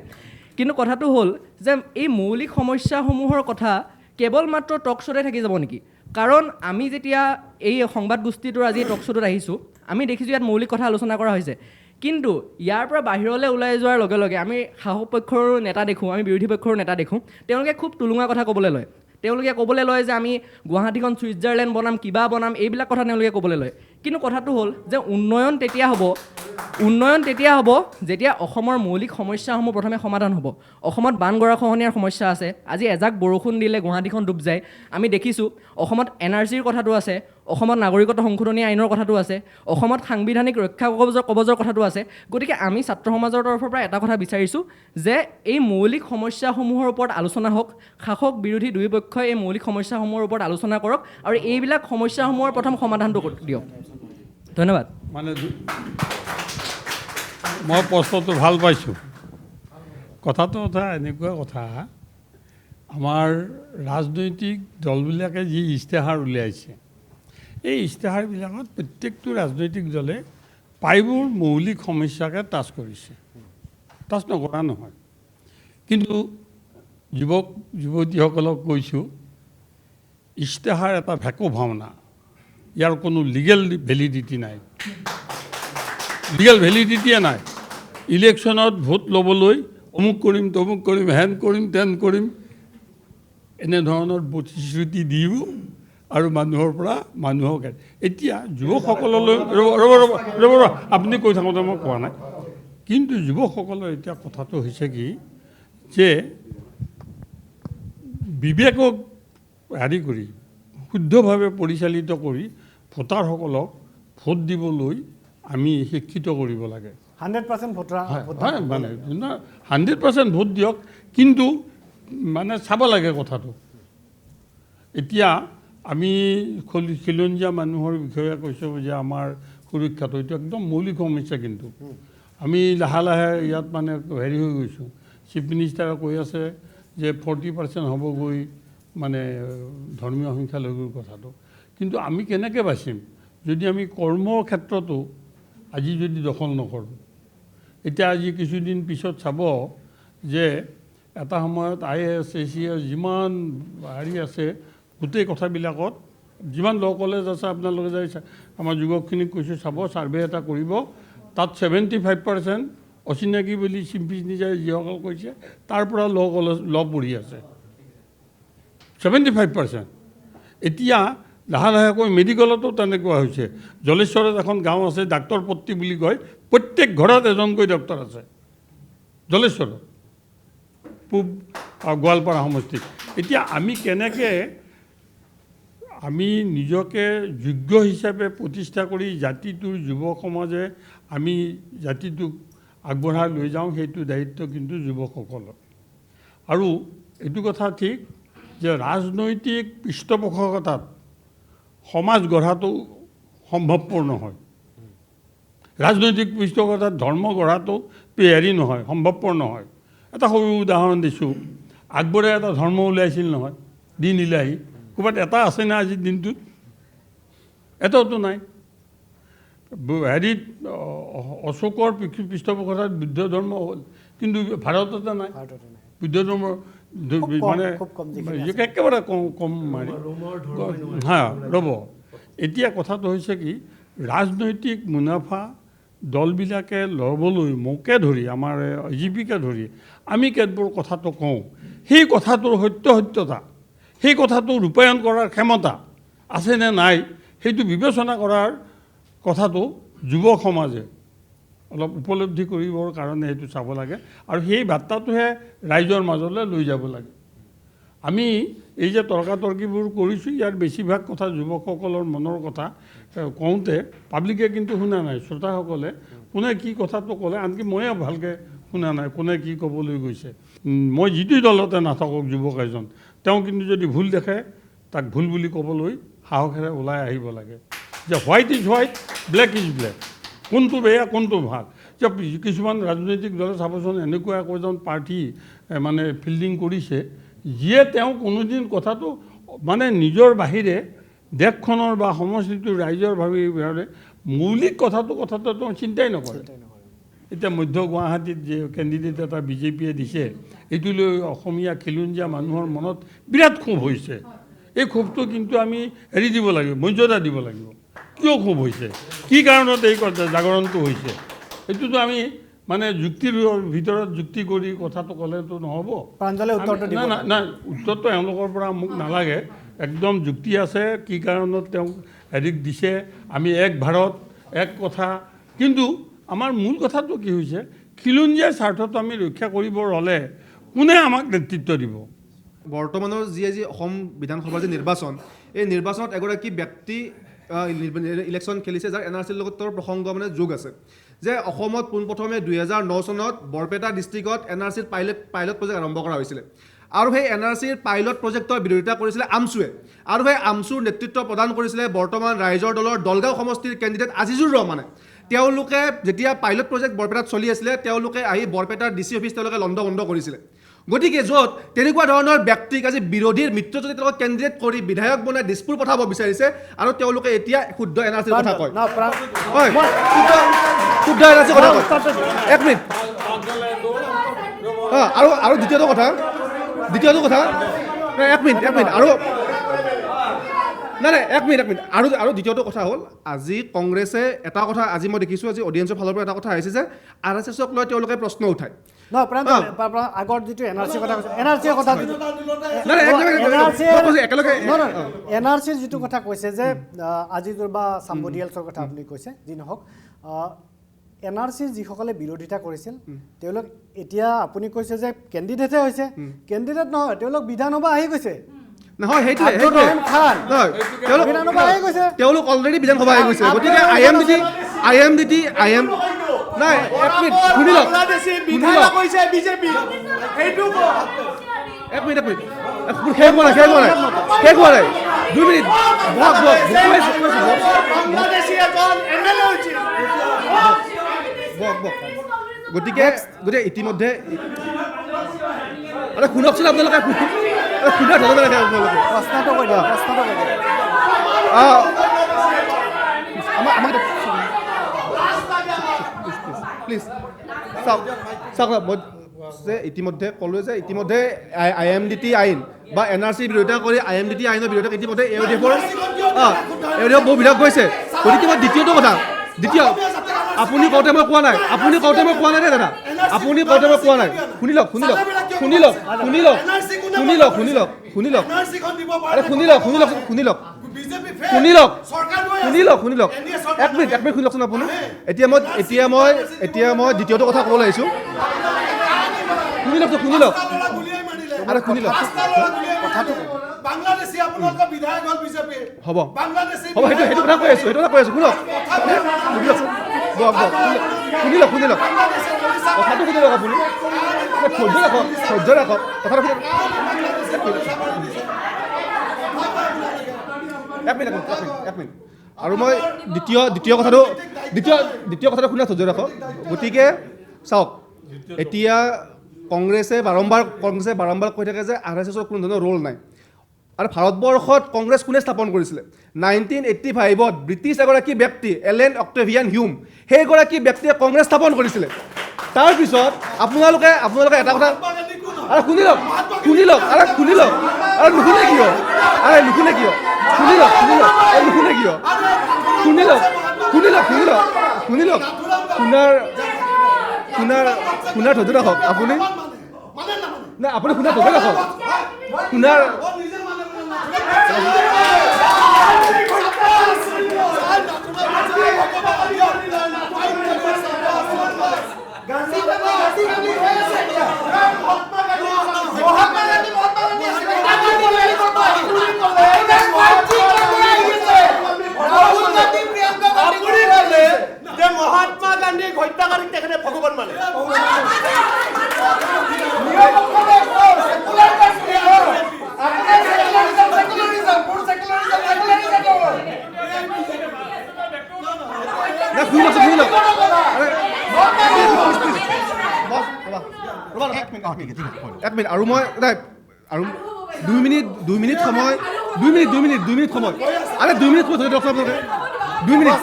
কিন্তু কথাটো হ'ল যে এই মৌলিক সমস্যাসমূহৰ কথা কেৱল মাত্ৰ টক শ্ব'তে থাকি যাব নেকি কাৰণ আমি যেতিয়া এই সংবাদ গোষ্ঠীটোৰ আজি টক শ্ব'টোত আহিছোঁ আমি দেখিছোঁ ইয়াত মৌলিক কথা আলোচনা কৰা হৈছে কিন্তু ইয়াৰ পৰা বাহিৰলৈ ওলাই যোৱাৰ লগে লগে আমি শাসক পক্ষৰো নেতা দেখোঁ আমি বিৰোধী পক্ষৰো নেতা দেখোঁ তেওঁলোকে খুব টুলুঙা কথা ক'বলৈ লয় তেওঁলোকে ক'বলৈ লয় যে আমি গুৱাহাটীখন ছুইজাৰলেণ্ড বনাম কিবা বনাম এইবিলাক কথা তেওঁলোকে ক'বলৈ লয় কিন্তু কথাটো হ'ল যে উন্নয়ন তেতিয়া হ'ব যেতিয়া অসমৰ মৌলিক সমস্যাসমূহ প্ৰথমে সমাধান হ'ব অসমত বান গৰাখহনীয়াৰ সমস্যা আছে আজি এজাক বৰষুণ দিলে গুৱাহাটীখন ডুব যায় আমি দেখিছোঁ অসমত NRCৰ কথাটো আছে অসমত নাগৰিকত্ব সংশোধনী আইনৰ কথাটো আছে অসমত সাংবিধানিক ৰক্ষা কবজৰ কথাটো আছে গতিকে আমি ছাত্ৰ সমাজৰ তৰফৰ পৰা এটা কথা বিচাৰিছোঁ যে এই মৌলিক সমস্যাসমূহৰ ওপৰত আলোচনা হওক শাসক বিৰোধী দুয়ো পক্ষই এই মৌলিক সমস্যাসমূহৰ ওপৰত আলোচনা কৰক আৰু এইবিলাক সমস্যাসমূহৰ প্ৰথম সমাধানটো দিয়ক ধন্যবাদ মানে মই প্ৰশ্নটো ভাল পাইছোঁ কথাটো এনেকুৱা কথা আমাৰ ৰাজনৈতিক দলবিলাকে যি ইস্তেহাৰ উলিয়াইছে এই ইস্তেহাৰবিলাকত প্ৰত্যেকটো ৰাজনৈতিক দলে প্ৰায়বোৰ মৌলিক সমস্যাকে টাচ কৰিছে টাচ নকৰা নহয় কিন্তু যুৱতীসকলক কৈছোঁ ইস্তেহাৰ এটা ভেকু ভাওনা ইয়াৰ কোনো লিগেল ভেলিডিটি নাই লিগেল ভেলিডিটিয়ে নাই ইলেকশ্যনত ভোট ল'বলৈ অমুক কৰিম তমুক কৰিম হেন কৰিম তেন কৰিম এনেধৰণৰ প্ৰতিশ্ৰুতি দিও আৰু মানুহৰ পৰা মানুহক এতিয়া যুৱকসকললৈ ৰ'ব আপুনি কৈ থাকোঁতে মই কোৱা নাই কিন্তু যুৱকসকলৰ এতিয়া কথাটো হৈছে কি যে বিবেকক হেৰি কৰি শুদ্ধভাৱে পৰিচালিত কৰি ভোটাৰসকলক ভোট দিবলৈ আমি শিক্ষিত কৰিব লাগে 100% ভোটাৰ হয় মানে 100% ভোট দিয়ক কিন্তু মানে চাব লাগে কথাটো এতিয়া আমি খিলঞ্জীয়া মানুহৰ বিষয়ে কৈছোঁ যে আমাৰ সুৰক্ষাটো এইটো একদম মৌলিক সমস্যা কিন্তু আমি লাহে লাহে ইয়াত মানে হেৰি হৈ গৈছোঁ চিফ মিনিষ্টাৰে কৈ আছে যে 40% হ'বগৈ মানে ধৰ্মীয় সংখ্যালঘুৰ কথাটো কিন্তু আমি কেনেকৈ বাচিম যদি আমি কৰ্মৰ ক্ষেত্ৰতো আজি যদি দখল নকৰোঁ এতিয়া আজি কিছুদিন পিছত চাব যে এটা সময়ত IAS ACS যিমান হেৰি আছে গোটেই কথাবিলাকত যিমান ল কলেজ আছে আপোনালোকে যাই আমাৰ যুৱকখিনিক কৈছোঁ চাব ছাৰ্ভে এটা কৰিব তাত 75% অচিনাকি বুলি চিম্পি নিজে যিসকল কৈছে তাৰ পৰা ল কলেজ ল পঢ়ি আছে 75%। এতিয়া লাহে লাহেকৈ মেডিকেলতো তেনেকুৱা হৈছে জলেশ্বৰত এখন গাঁও আছে ডাক্তৰ পট্টি বুলি কয় প্ৰত্যেক ঘৰত এজনকৈ ডক্টৰ আছে জলেশ্বৰত পূব গোৱালপাৰা সমষ্টিত এতিয়া আমি কেনেকৈ আমি নিজকে যোগ্য হিচাপে প্ৰতিষ্ঠা কৰি জাতিটোৰ যুৱ সমাজে আমি জাতিটোক আগবঢ়াই লৈ যাওঁ সেইটো দায়িত্ব কিন্তু যুৱকসকলৰ আৰু এইটো কথা ঠিক যে ৰাজনৈতিক পৃষ্ঠপোষকতাত সমাজ গঢ়াটো সম্ভৱপৰ নহয় ৰাজনৈতিক পৃষ্ঠপোষকতাত ধৰ্ম গঢ়াটো হেৰি নহয় সম্ভৱপৰ নহয় এটা সৰু উদাহৰণ দিছোঁ আকবৰে এটা ধৰ্ম উলিয়াইছিল নহয় দিন ইলাহী ক'ৰবাত এটা আছে না আজিৰ দিনটোত এটাওতো নাই হেৰিত অশোকৰ পৃষ্ঠপোষকতাত বুদ্ধ ধৰ্ম হ'ল কিন্তু ভাৰততে নাই বুদ্ধ ধৰ্ম মানে একেবাৰে কম মাৰি হা ৰ'ব এতিয়া কথাটো হৈছে কি ৰাজনৈতিক মুনাফা দলবিলাকে ল'বলৈ মোকে ধৰি আমাৰ জীৱিকা ধৰি আমি কেতবোৰ কথাটো কওঁ সেই কথাটোৰ সত্যতা সেই কথাটো ৰূপায়ণ কৰাৰ ক্ষমতা আছেনে নাই সেইটো বিবেচনা কৰাৰ কথাটো যুৱ সমাজে অলপ উপলব্ধি কৰিবৰ কাৰণে সেইটো চাব লাগে আৰু সেই বাৰ্তাটোহে ৰাইজৰ মাজলৈ লৈ যাব লাগে আমি এই যে তৰ্কাতৰ্কিবোৰ কৰিছোঁ ইয়াৰ বেছিভাগ কথা যুৱকসকলৰ মনৰ কথা কওঁতে পাব্লিকে কিন্তু শুনা নাই শ্ৰোতাসকলে কোনে কি কথাটো ক'লে আনকি ময়ে ভালকৈ শুনা নাই কোনে কি ক'বলৈ গৈছে মই যিটো দলতে নাথাকক যুৱক এজন তেওঁ কিন্তু যদি ভুল দেখে তাক ভুল বুলি ক'বলৈ সাহসেৰে ওলাই আহিব লাগে যে white is white black is black কোনটো বেয়া কোনটো ভাল যে কিছুমান ৰাজনৈতিক দলে চাবচোন এনেকুৱা একোজন প্ৰাৰ্থী মানে ফিল্ডিং কৰিছে যিয়ে তেওঁ কোনোদিন কথাটো মানে নিজৰ বাহিৰে দেশখনৰ বা সমষ্টিটোৰ ৰাইজৰ ভাৱে মৌলিক কথাটো তেওঁ চিন্তাই নকৰে এতিয়া মধ্য গুৱাহাটীত যে কেণ্ডিডেট এটা বিজেপিয়ে দিছে এইটো লৈ অসমীয়া খিলঞ্জীয়া মানুহৰ মনত বিৰাট ক্ষোভ হৈছে এই ক্ষোভটো কিন্তু আমি হেৰি দিব লাগিব মৰ্যাদা দিব লাগিব কিয় ক্ষোভ হৈছে কি কাৰণত এই জাগৰণটো হৈছে এইটোতো আমি মানে যুক্তিৰ ভিতৰত যুক্তি কৰি কথাটো ক'লেতো নহ'ব নাই উত্তৰটো এওঁলোকৰ পৰা মোক নালাগে একদম যুক্তি আছে কি কাৰণত তেওঁক হেৰিক দিছে আমি এক ভাৰত এক কথা কিন্তু আমাৰ মূল কথাটো কি হৈছে খিলঞ্জীয়াৰ স্বাৰ্থটো আমি ৰক্ষা কৰিবৰ হ'লে কোনে আমাক নেতৃত্ব দিব বৰ্তমানৰ যি অসম বিধানসভাৰ যি নিৰ্বাচন এই নিৰ্বাচনত এগৰাকী ব্যক্তি ইলেকশ্যন খেলিছে যাৰ NRCৰ লগত প্ৰসংগ মানে যোগ আছে যে অসমত পোনপ্ৰথমে 2009 চনত বৰপেটা ডিষ্ট্ৰিক্টত NRCৰ পাইলট প্ৰজেক্ট আৰম্ভ কৰা হৈছিলে আৰু সেই NRCৰ পাইলট প্ৰজেক্টৰ বিৰোধিতা কৰিছিলে আমছুৱে আৰু সেই আমছুৰ নেতৃত্ব প্ৰদান কৰিছিলে বৰ্তমান ৰাইজৰ দলৰ দলগাঁও সমষ্টিৰ কেণ্ডিডেট আজিজুৰ ৰহমানে তেওঁলোকে যেতিয়া পাইলট প্ৰজেক্ট বৰপেটাত চলি আছিলে তেওঁলোকে আহি বৰপেটাৰ DC অফিচ তেওঁলোকে বন্ধ কৰিছিলে গতিকে য'ত তেনেকুৱা ধৰণৰ ব্যক্তিক আজি বিৰোধীৰ মিত্ৰজোঁটে তেওঁলোকক কেণ্ডিডেট কৰি বিধায়ক বনাই দিছপুৰ পঠাব বিচাৰিছে আৰু তেওঁলোকে এতিয়া শুদ্ধ NRCৰ কথা কয় শুদ্ধ NRCৰ কথা কয় এক মিনিট আৰু দ্বিতীয়টো কথা এক মিনিট আৰু নাই এক মিনিট আৰু দ্বিতীয়টো কথা হ'ল আজি কংগ্ৰেছে এটা কথা আজি মই দেখিছোঁ আজি অডিয়েঞ্চৰ ফালৰ পৰা এটা কথা আহিছে যে RSSক লৈ তেওঁলোকে প্ৰশ্ন উঠায় আগৰ যিটো NRCৰ কথা কৈছে NRCৰ যিটো কথা কৈছে যে আজিজুৰ বা চাম্বডিয়েলছৰ কথা আপুনি কৈছে যি নহওক NRCৰ যিসকলে বিৰোধিতা কৰিছিল তেওঁলোক এতিয়া আপুনি কৈছে যে কেণ্ডিডেটহে হৈছে কেণ্ডিডেট নহয় তেওঁলোক বিধানসভা আহি গৈছে নহয় তেওঁলোক অলৰেডি বিধানসভা আহি গৈছে গতিকে IMDT নাই এক মিনিট শুনি লওক শেষ হোৱা নাই 2 মিনিট বক বাংলাদেশী এজন এমএলএ হৈছিল গতিকে ইতিমধ্যে শুনকচোন আপোনালোকে শুনাৰ ধৰণে ৰাখে আপোনালোকে প্ৰশ্নটো কৈ দিয়ক প্লিজ চাওক মই যে ইতিমধ্যে ক'লোঁ যে ইতিমধ্যে IMDT আইন বা NRC বিৰোধিতা কৰি IMDT আইনৰ বিৰোধিতা ইতিমধ্যে AUDFৰ বহু বিধায়ক গৈছে। গতিকে মই দ্বিতীয়টো কথা আপুনি কওঁতে মই কোৱা নাই দেই দাদা আপুনি কওঁতে মই কোৱা নাই শুনি লওক এক মিনিট শুনি লওকচোন আপুনি এতিয়া মই দ্বিতীয়টো কথা ক'বলৈ আহিছোঁ শুনি লওক বাংলাদেশী আপোনালোকৰ বিধায়ক হ'ল বিজেপি হ'ব বাংলাদেশী সেইটো কথা কৈ আছোঁ শুনক শুনি লওক কথাটো শুনি লওক আপুনি ধৈৰ্য ৰাখক কথাটো শুনি এক মিনিট আৰু মই দ্বিতীয় কথাটো শুনা ধৈৰ্য ৰাখক। গতিকে চাওক এতিয়া কংগ্ৰেছে বাৰম্বাৰ কৈ থাকে যে RSSৰ কোনো ধৰণৰ ৰোল নাই আৰু ভাৰতবৰ্ষত কংগ্ৰেছ কোনে স্থাপন কৰিছিলে 1985ত ব্ৰিটিছ এগৰাকী ব্যক্তি এলেন অক্টেভিয়ান হিউম সেইগৰাকী ব্যক্তিয়ে কংগ্ৰেছ স্থাপন কৰিছিলে। তাৰপিছত আপোনালোকে এটা কথা শুনি লওক নুশুনে কিয় শুনাৰ ধৈৰ্য ৰাখক আপুনি নাই আপুনি শুনাৰ ধৈৰ্য ৰাখক শুনাৰ মহাত্মা গান্ধীক হত্যাকাৰীক তেখেতে ভগৱান মানে এক মিনিট আৰু মই আৰু 2 মিনিট সময় আৰে 2 মিনিট মই ধৰি দিয়কচোন আপোনালোকে 2 মিনিট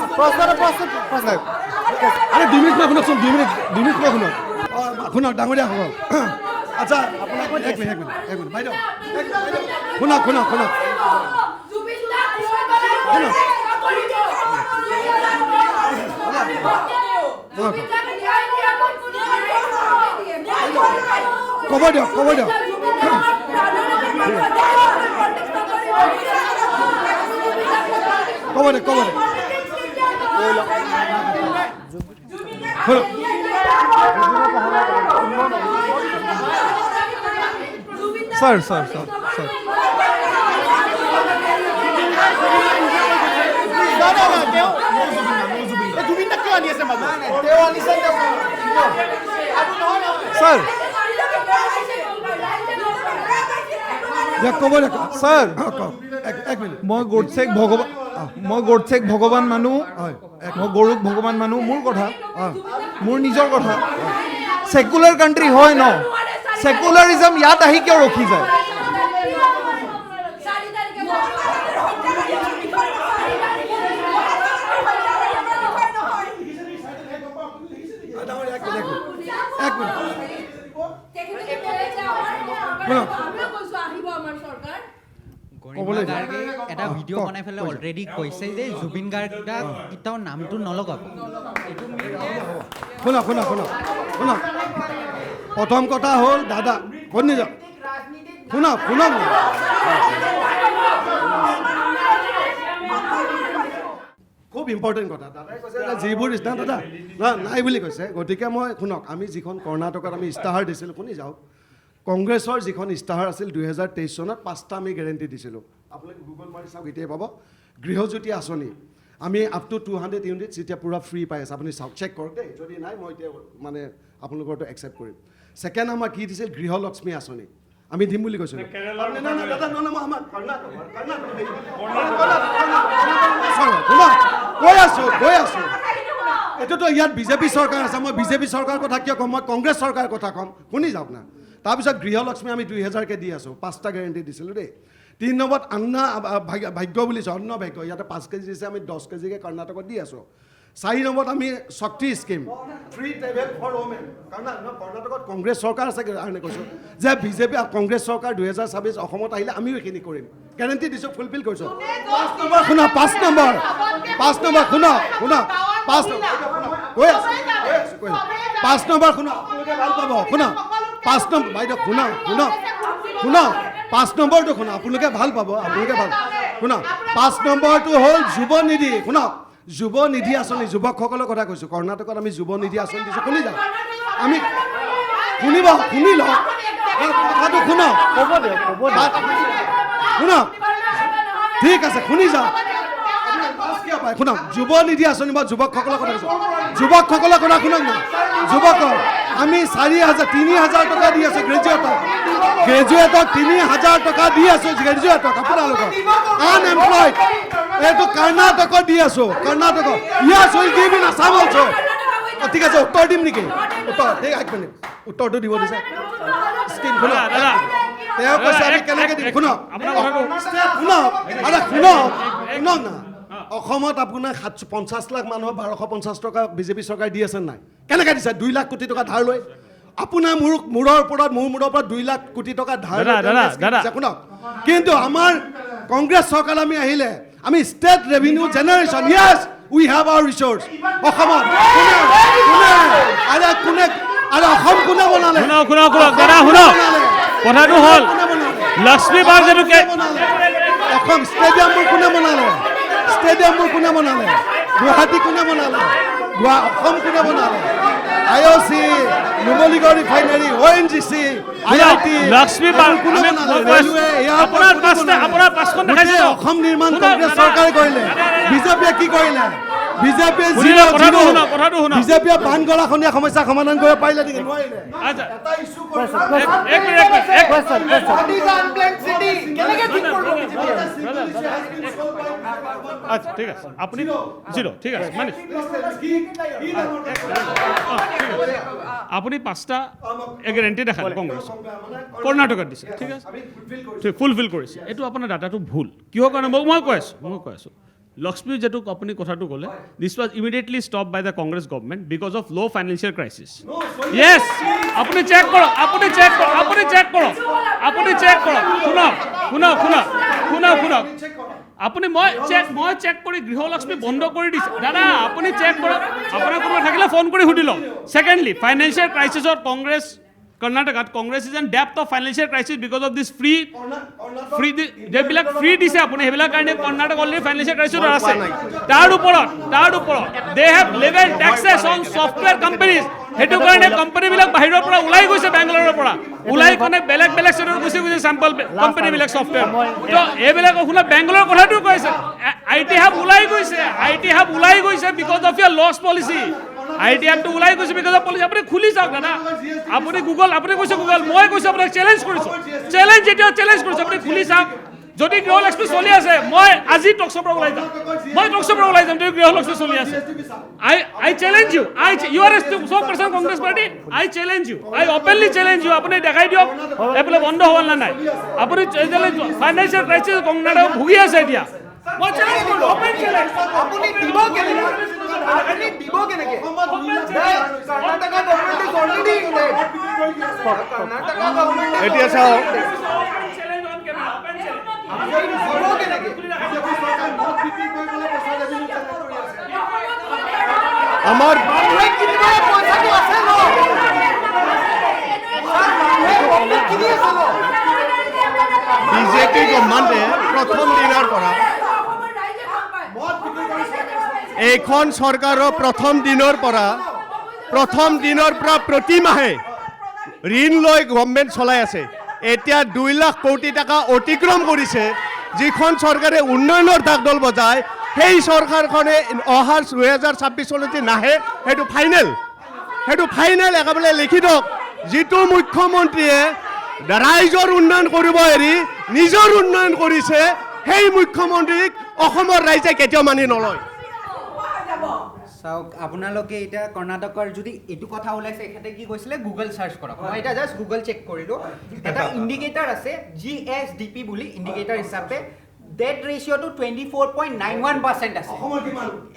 আৰে 2 মিনিট মই শুনকচোন 2 মিনিট মই শুনক ডাঙৰীয়াসকল আচ্ছা আপোনাক এক মিনিট বাইদেউ শুনক ক'ব দিয়ক স্যার জুবিনদাক কিয় আনি আছে মাজত স্যার স্যার এক মিনিট মই গডছেক ভগৱান মানুহ মই গৰুক ভগৱান মানুহ মোৰ নিজৰ কথা সেকুলাৰ কাণ্ট্ৰি হয় ন সেকুলাৰিজম ইয়াত আহি কিয় ৰখি যায় এটা ভিডিঅ' বনাই পেলাই অলৰেডি কৈছে যে জুবিন গাৰ্গক কেতিয়াও নামটো নলগাব শুনক প্ৰথম কথা হ'ল দাদা শুনি যাওক শুনক খুব ইম্পৰ্টেণ্ট কথা দাদাই কৈছে যিবোৰ দাদা নাই বুলি কৈছে গতিকে মই শুনক আমি যিখন কৰ্ণাটকত আমি ইস্তাহাৰ দিছিলোঁ শুনি যাওক কংগ্ৰেছৰ যিখন ইস্তাহাৰ আছিল 2023 চনত 5টা আমি গেৰেণ্টি দিছিলোঁ আপোনালোকে গুগল মাৰি চাওক এতিয়াই পাব গৃহজ্যোতি আঁচনি আমি আপ টু 200 ইউনিট যেতিয়া পূৰা ফ্ৰী পাই আছে আপুনি চাওক চেক কৰক দেই যদি নাই মই এতিয়া মানে আপোনালোকৰটো একচেপ্ট কৰিম ছেকেণ্ড আমাৰ কি দিছিল গৃহলক্ষ্মী আঁচনি আমি দিম বুলি কৈছিলোঁ কৈ আছোঁ এইটোতো ইয়াত বিজেপি চৰকাৰ আছে মই বিজেপি চৰকাৰৰ কথা কিয় ক'ম মই কংগ্ৰেছ চৰকাৰৰ কথা ক'ম শুনি যাওক না তাৰপিছত গৃহলক্ষ্মী আমি 2000কে দি আছোঁ 5টা গেৰেণ্টি দিছিলোঁ দেই 3 নম্বৰত ভাগ্য বুলিছোঁ অন্ন ভাগ্য ইয়াতে 5 কেজি দিছে আমি 10 কেজিকৈ কৰ্ণাটকত দি আছোঁ 4 নম্বৰত আমি Shakti scheme free travel for women কৰ্ণাটকত কংগ্ৰেছ চৰকাৰ আছে কাৰণে কৈছোঁ যে বিজেপি কংগ্ৰেছ চৰকাৰ 2026 অসমত আহিলে আমিও এইখিনি কৰিম গেৰেণ্টি দিছোঁ ফুলফিল কৰিছোঁ 5 নম্বৰ শুনা 5 নম্বৰ শুনা 5 কৈ আছোঁ 5 নম্বৰ শুনা আপোনালোকে ভাল পাব শুনা 5 নম্বৰ বাইদেউ শুনা 5 নম্বৰটো শুনা আপোনালোকে ভাল পাব শুনা 5 নম্বৰটো হ'ল যুৱ নিধি শুনা যুৱ নিধি আঁচনি যুৱকসকলৰ কথা কৈছোঁ কৰ্ণাটকত আমি যুৱ নিধি আঁচনি দিছোঁ শুনি যাওক আমি শুনি লওক কথাটো শুনক শুনক ঠিক আছে শুনি যাওক শুনক যুৱ নিধি আঁচনি মই যুৱকসকলৰ কথা কৈছোঁ যুৱকসকলৰ কথা শুনক না যুৱকৰ আমি 3,000 টকা দি আছোঁ গ্ৰেজুৱেটক 3,000 টকা দি আছোঁ গ্ৰেজুৱেটক আপোনালোকক আনএমপ্লয়ড এইটো কৰ্ণাটকত দি আছোঁ কৰ্ণাটকত yes will give in Assam also' ঠিক আছে উত্তৰ দিম নেকি এক মিনিট উত্তৰটো দিব দিছে স্কিম শুনক তেওঁ কৈছে আমি কেনেকৈ দিম শুনক না অসমত আপোনাৰ 50 লাখ মানুহক 1250 টকা বিজেপি চৰকাৰে দি আছে নাই কেনেকৈ দিছে 2 লাখ কোটি টকা ধাৰ লৈ আপোনাৰ মূৰৰ ওপৰত 2 লাখ কোটি টকা ধাৰ শুনক কিন্তু আমাৰ কংগ্ৰেছ চৰকাৰ আমি আহিলে আমি state revenue generation yes we have our resource অসমত আৰু অসম কোনে বনালে কথাটো হ'ল লক্ষ্মী বাৰ্জেনুকে অসম ষ্টেডিয়ামবোৰ কোনে বনালে গুৱাহাটী কোনে বনালে অসম কোনে বনালে IOC Numaligarh refinery ONGC IIT Lakshmi Assam নিৰ্মাণ কংগ্ৰেছ চৰকাৰে কৰিলে বিজেপিয়ে কি কৰিলে বিজেপিয়ে বানগৰাখনীয়া সমস্যা সমাধান কৰিব পাৰিলে নেকি নোৱাৰিলে ঠিক আছে আপুনি ঠিক আছে মানে আপুনি 5টা গেৰেণ্টি দেখালে কংগ্ৰেছ কৰ্ণাটকত দিছে ঠিক আছে ফুলফিল কৰিছে এইটো আপোনাৰ ডাটাটো ভুল কিহৰ কাৰণে মই কৈ আছোঁ লক্ষ্মী যেটো আপুনি কথাটো ক'লে this was immediately stop by the Congress government because of low' financial crisis yes আপুনি চেক কৰক শুনক আপুনি মই চেক কৰি গৃহলক্ষ্মী বন্ধ কৰি দিছে দাদা আপুনি চেক কৰক আপোনাৰ কোনোবা থাকিলে ফোন কৰি সুধি লওক ছেকেণ্ডলি ফাইনেন্সিয়েল ক্ৰাইচিছত কংগ্ৰেছ কৰ্ণাটকত Congress is an depth of financial crisis because of this free যিবিলাক ফ্ৰী দিছে আপুনি সেইবিলাক কাৰণে কৰ্ণাটক অলৰেডি ফাইনেন্সিয়েল ক্ৰাইচিছত আছে তাৰ ওপৰত they have level taxes on software companies সেইটো কাৰণে কোম্পানীবিলাক বাহিৰৰ পৰা ওলাই গৈছে বেংগলোৰৰ পৰা ওলাই কোনে বেলেগ ষ্টেটত গুচি চেম্পল কোম্পানীবিলাক ছফ্টৱেৰ তো এইবিলাক শুনা বেংগলোৰৰ কথাটো কৈছে IT হাব ওলাই গৈছে বিকজ অফ ইয়াৰ লছ পলিচি IT হাবটো ওলাই গৈছে বিকজ অফ পলিচি আপুনি খুলি চাওক দাদা আপুনি কৈছে গুগল মই কৈছোঁ আপোনাক চেলেঞ্জ কৰিছোঁ আপুনি খুলি চাওক যদি গৃহলক্ষ্মী চলি আছে মই আজি টকশ্ব'ৰ পৰা ওলাই যাম যদি গৃহলক্ষ্মী চলি আছে I challenge you you are a spokesperson Congress party I challenge you I openly challenge you আপুনি দেখাই দিয়ক এইফালে বন্ধ হোৱা নাই আপুনি ফাইনেন্সিয়েল ক্ৰাইচিছ কৰ্ণাটক ভুগি আছে এতিয়া মই চেলেঞ্জ কৰিলোঁ অপেন চেলেঞ্জ আপুনি দিব কেনেকৈ কৰ্ণাটক গভৰ্ণমেণ্ট ইজ অলৰেডি এতিয়া চাওক আমাৰ বিজেপি গভৰ্ণমেণ্টে প্ৰথম দিনৰ পৰা এইখন চৰকাৰৰ প্ৰথম দিনৰ পৰা প্ৰতি মাহে ঋণ লৈ গভৰ্ণমেণ্ট চলাই আছে এতিয়া 2 লাখ কোটি টকা অতিক্ৰম কৰিছে যিখন চৰকাৰে উন্নয়নৰ ঢাকঢোল বজায় সেই চৰকাৰখনে অহা 2026 নাহে সেইটো ফাইনেল একেবাৰে লিখি দিয়ক যিটো মুখ্যমন্ত্ৰীয়ে ৰাইজৰ উন্নয়ন কৰিব এৰি নিজৰ উন্নয়ন কৰিছে, সেই মুখ্যমন্ত্ৰীক অসমৰ ৰাইজে কেতিয়াও মানি নলয়। চাওক আপোনালোকে এতিয়া কৰ্ণাটকৰ যদি এইটো কথা ওলাইছে, এখেতে কি কৈছিলে গুগল চাৰ্চ কৰক। মই এতিয়া জাষ্ট গুগল চেক কৰিলোঁ, এটা ইণ্ডিকেটাৰ আছে GSDP বুলি ইণ্ডিকেটাৰ হিচাপে ডেট ৰেচিঅ'টো 24.91% আছে।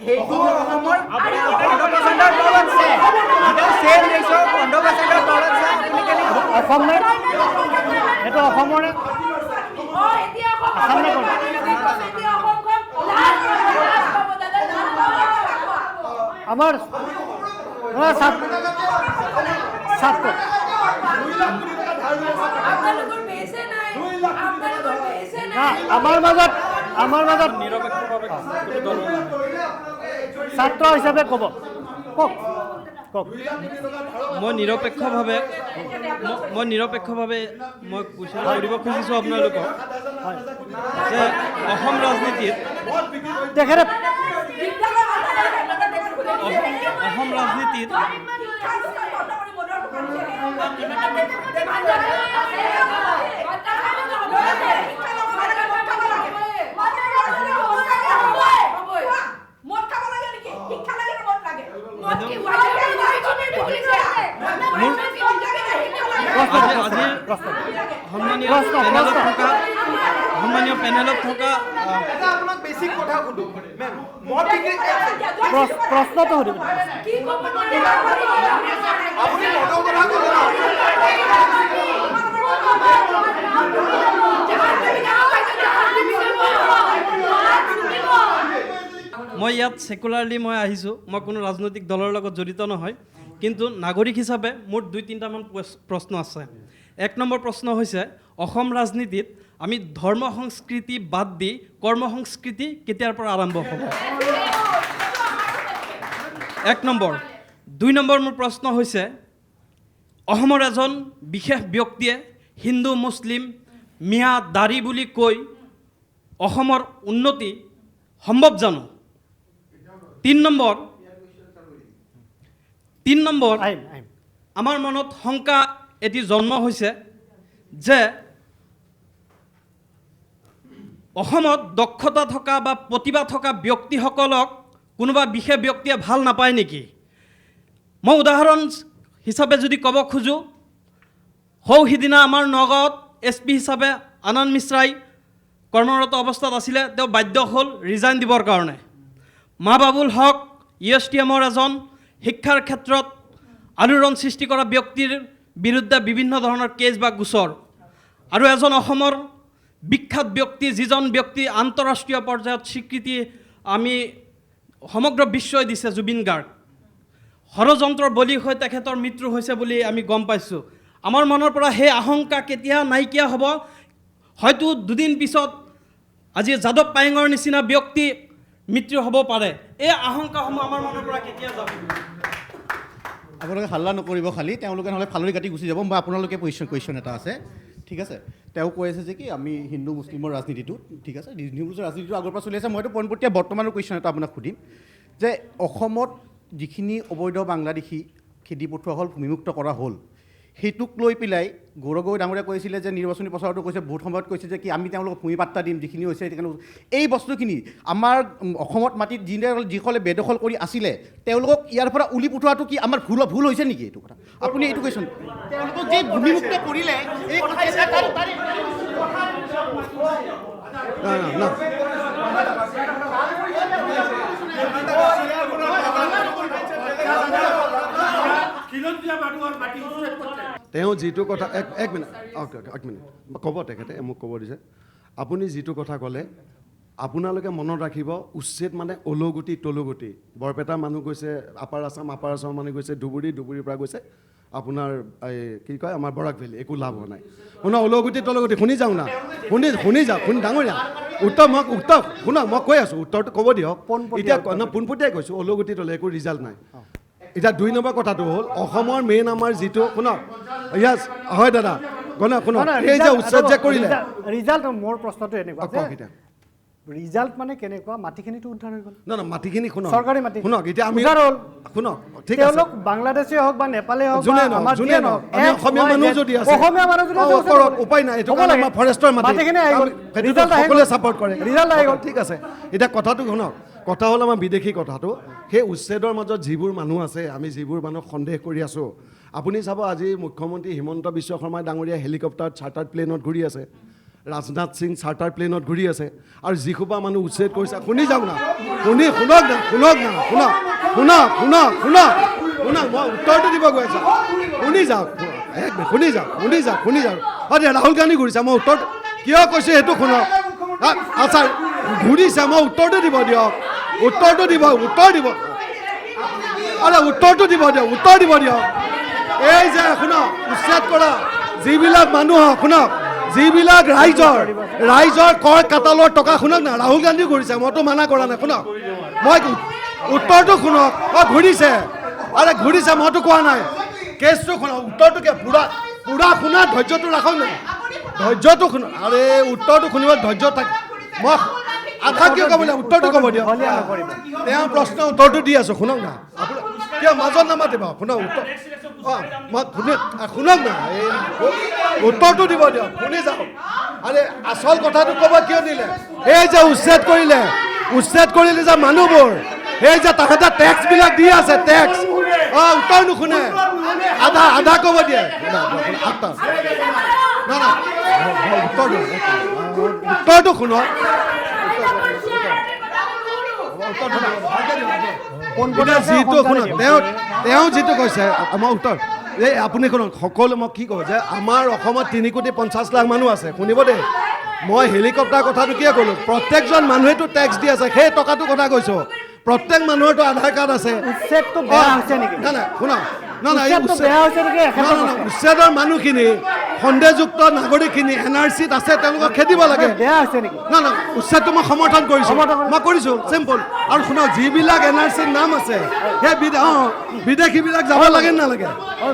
সেইটো অসমৰ 15%ৰ তলত আছে। এতিয়া চেম ৰেচিঅ' 15%ৰ তলত আছে। আপুনি কেনেকৈ অসম নে এইটো অসমৰ নে আমাৰ ছাত্ৰ আমাৰ মাজত ছাত্ৰ হিচাপে ক'ব কওক কওক। মই নিৰপেক্ষভাৱে মই কুৱেশ্যন কৰিব খুজিছোঁ আপোনালোকক যে অসম ৰাজনীতিত সন্মানীয় পেনেলত থকা প্ৰশ্নটো সুধিব। মই ইয়াত ছেকুলাৰলি মই আহিছোঁ, মই কোনো ৰাজনৈতিক দলৰ লগত জড়িত নহয়, কিন্তু নাগৰিক হিচাপে মোৰ 2-3টামান প্ৰশ্ন আছে। 1 নম্বৰ প্ৰশ্ন হৈছে, অসম ৰাজনীতিত আমি ধৰ্ম সংস্কৃতি বাদ দি কৰ্ম সংস্কৃতি কেতিয়াৰ পৰা আৰম্ভ হ'ব? 1 নম্বৰ। 2 নম্বৰ মোৰ প্ৰশ্ন হৈছে, অসমৰ এজন বিশেষ ব্যক্তিয়ে হিন্দু মুছলিম মিয়া দাড়ি বুলি কৈ অসমৰ উন্নতি সম্ভৱ জানো? 3 নম্বৰ, আমাৰ মনত শংকা এটি জন্ম হৈছে যে অসমত দক্ষতা থকা বা প্ৰতিভা থকা ব্যক্তিসকলক কোনোবা বিশেষ ব্যক্তিয়ে ভাল নাপায় নেকি? মই উদাহৰণ হিচাপে যদি ক'ব খোজোঁ, সিদিনা আমাৰ নগাঁৱত SP হিচাপে আনন্দ মিশ্ৰাই কৰ্মৰত অৱস্থাত আছিলে, তেওঁ বাধ্য হ'ল ৰিজাইন দিবৰ কাৰণে। মাহবাবুল হক USTMৰ এজন শিক্ষাৰ ক্ষেত্ৰত আলোড়ন সৃষ্টি কৰা ব্যক্তিৰ বিৰুদ্ধে বিভিন্ন ধৰণৰ কেছ বা গোচৰ, আৰু এজন অসমৰ বিখ্যাত ব্যক্তি, যিজন ব্যক্তি আন্তঃৰাষ্ট্ৰীয় পৰ্যায়ত স্বীকৃতি আমি সমগ্ৰ বিশ্বই দিছে, জুবিন গাৰ্গ, ষড়যন্ত্ৰৰ বলি হৈ তেখেতৰ মৃত্যু হৈছে বুলি আমি গম পাইছোঁ। আমাৰ মনৰ পৰা সেই আশংকা কেতিয়া নাইকিয়া হ'ব? হয়তো 2 দিন পিছত আজি যাদৱ পায়েঙৰ নিচিনা ব্যক্তি মৃত্যু হ'ব পাৰে। এই আশংকাসমূহ আমাৰ মনৰ পৰা কেতিয়া যাব? আপোনালোকে হাল্লা নকৰিব, খালি তেওঁলোকে নহ'লে ফালৰি কাটি গুচি যাব। মই আপোনালোকে কুৱেশ্যন এটা আছে, ঠিক আছে? তেওঁ কৈ আছে যে কি আমি হিন্দু মুছলিমৰ ৰাজনীতিটো, ঠিক আছে, হিন্দু মুছলিমৰ ৰাজনীতিটো আগৰ পৰা চলি আছে। মইতো পোনপটীয়া বৰ্তমানৰ কুৱেশ্যন এটা আপোনাক সুধিম যে অসমত যিখিনি অবৈধ বাংলাদেশী খেদি পঠোৱা হ'ল, ভূমিমুক্ত কৰা হ'ল, সেইটোক লৈ পেলাই গৌৰৱ গগৈ ডাঙৰীয়া কৈছিলে যে নিৰ্বাচনী প্ৰচাৰতো কৈছে, বহুত সময়ত কৈছে যে কি আমি তেওঁলোকক ভূমি পাত্তা দিম, যিখিনি হৈছে এই বস্তুখিনি আমাৰ অসমত মাটিত যিসকলে বেদখল কৰি আছিলে তেওঁলোকক ইয়াৰ পৰা উলি পঠোৱাটো কি আমাৰ ভুল হৈছে নেকি? এইটো কথা আপুনি এইটো কুৱেশ্যন, তেওঁলোকক যে ভূমিমুক্ত কৰিলে এই কথা তেওঁ যিটো কথা এক মিনিট ক'ব, তেখেতে মোক ক'ব দিছে। আপুনি যিটো কথা ক'লে আপোনালোকে মনত ৰাখিব, উচ্ছেদ মানে অলগতি তলগতি। বৰপেটাৰ মানুহ গৈছে আপাৰ আছাম মানুহ গৈছে ধুবুৰীৰ পৰা গৈছে আপোনাৰ এই কি কয় আমাৰ বৰাক ভেলী, একো লাভ হোৱা নাই। শুনা, অলগতি তলগতি শুনি যাওঁ না, শুনি যাওক, ডাঙৰীয়া উত্তৰ শুনক, মই কৈ আছোঁ, উত্তৰটো ক'ব দিয়ক। এতিয়া পোনপটীয়াই কৈছোঁ, অলগতি তলে একো ৰিজাল্ট নাই। এতিয়া 2 নম্বৰ কথাটো হ'ল, অসমৰ মেইন আমাৰ যিটো, শুনক, ইয়াছ হয় দাদা, শুনক, এই যে উচ্ছেদ যে কৰিলে ৰিজাল্ট, মোৰ প্ৰশ্নটো এনেকুৱা, ৰিজাল্ট মানে কেনেকুৱা মাটিখিনিটো উদ্ধাৰ হৈ গ'ল না মাটিখিনি শুনক চৰকাৰী মাটি শুনক এতিয়া আমি উদ্ধাৰ হ'ল শুনক ঠিক আছে তেওঁলোক বাংলাদেশী হওক বা নেপালী হওক যোনে বা নহওক, আমাৰ যোনে যিয়ে নহওক, নহওক, আমি এক অসমীয়া Y, মানুহ Z, যদি আছে, অসমীয়া মানুহ যদি আছে, কৰক, উপায় নাই, এইটো হ'ব কাৰণে লাগে। আমাৰ ফৰেষ্টৰ মাটি। মাটিখিনি আহি গ'ল সেইটোতো ৰিজাল্ট আহি সকলোৱে গ'ল ছাপৰ্ট কৰে ৰিজাল্ট আহি গ'ল ঠিক আছে এতিয়া কথাটো শুনক কথা হ'ল আমাৰ বিদেশী কথাটো সেই উচ্ছেদৰ মাজত যিবোৰ মানুহ আছে আমি যিবোৰ মানুহক সন্দেহ কৰি আছোঁ আপুনি চাব আজি মুখ্যমন্ত্ৰী হিমন্ত বিশ্ব শৰ্মা ডাঙৰীয়া হেলিকপ্টাৰত চাৰ্টাৰ্ড প্লেনত ঘূৰি আছে ৰাজনাথ সিং চাৰ্টাৰ প্লেনত ঘূৰি আছে আৰু যিসোপা মানুহ উচ্ছেদ কৰিছে শুনি যাওক না শুনক না শুনক মই উত্তৰটো দিব গৈ আছোঁ শুনি যাওক ৰাহুল গান্ধী ঘূৰিছে মই উত্তৰ কিয় কৈছোঁ সেইটো শুনক আচ্ছা ঘূৰিছে মই উত্তৰটো দিব দিয়ক উত্তৰ দিব দিয়ক এই যে শুনক উচ্ছেদ কৰা যিবিলাক মানুহ শুনক যিবিলাক ৰাইজৰ কৰ কাটালৰ টকা শুনক না ৰাহুল গান্ধী ঘূৰিছে মইতো মানা কৰা নাই শুনক মই উত্তৰটো শুনক ঘূৰিছে মইতো কোৱা নাই কেছটো শুনক উত্তৰটো কি পুৰা শুনা ধৈৰ্যটো ৰাখক না ধৈৰ্যটো শুনক আৰে উত্তৰটো শুনিব ধৈৰ্য থাক মই আধা কিয় ক'ব লাগিব উত্তৰটো ক'ব দিয়ক তেওঁ প্ৰশ্ন উত্তৰটো দি আছোঁ শুনক না আপোনাৰ কিয় মাজত নামাতিব শুনক উত্তৰ শুনক না এই উত্তৰটো দিব দিয়ক শুনি যাওক আৰে আচল কথাটো ক'ব কিয় দিলে এই যে উচ্ছেদ কৰিলে যে মানুহবোৰ এই যে তাহাঁতে টেক্সবিলাক দি আছে টেক্স উত্তৰ নুশুনে আধা ক'ব দিয়ে উত্তৰটো শুনক যিটো শুনক তেওঁ যিটো কৈছে আমাৰ উত্তৰ এই আপুনি শুনক সকলো মই কি কওঁ যে আমাৰ অসমত 3,50,00,000 মানুহ আছে শুনিব দেই মই হেলিকপ্টাৰ কথাটো কিয় ক'লোঁ প্ৰত্যেকজন মানুহেতো টেক্স দি আছে সেই টকাটো কথা কৈছোঁ প্ৰত্যেক মানুহৰতো আধাৰ কাৰ্ড আছে উচ্ছেদটো বেয়া হৈছে নেকি না শুনক উচ্ছেদৰ মানুহখিনি সন্দেহযুক্ত নাগৰিকখিনি NRCত আছে তেওঁলোকক খেদিব লাগে বেয়া হৈছে নেকি না উচ্ছেদটো মই সমৰ্থন কৰিছোঁ চিম্পল আৰু শুনক যিবিলাক NRCৰ নাম আছে সেই বিদেশীবিলাক যাব লাগে নালাগে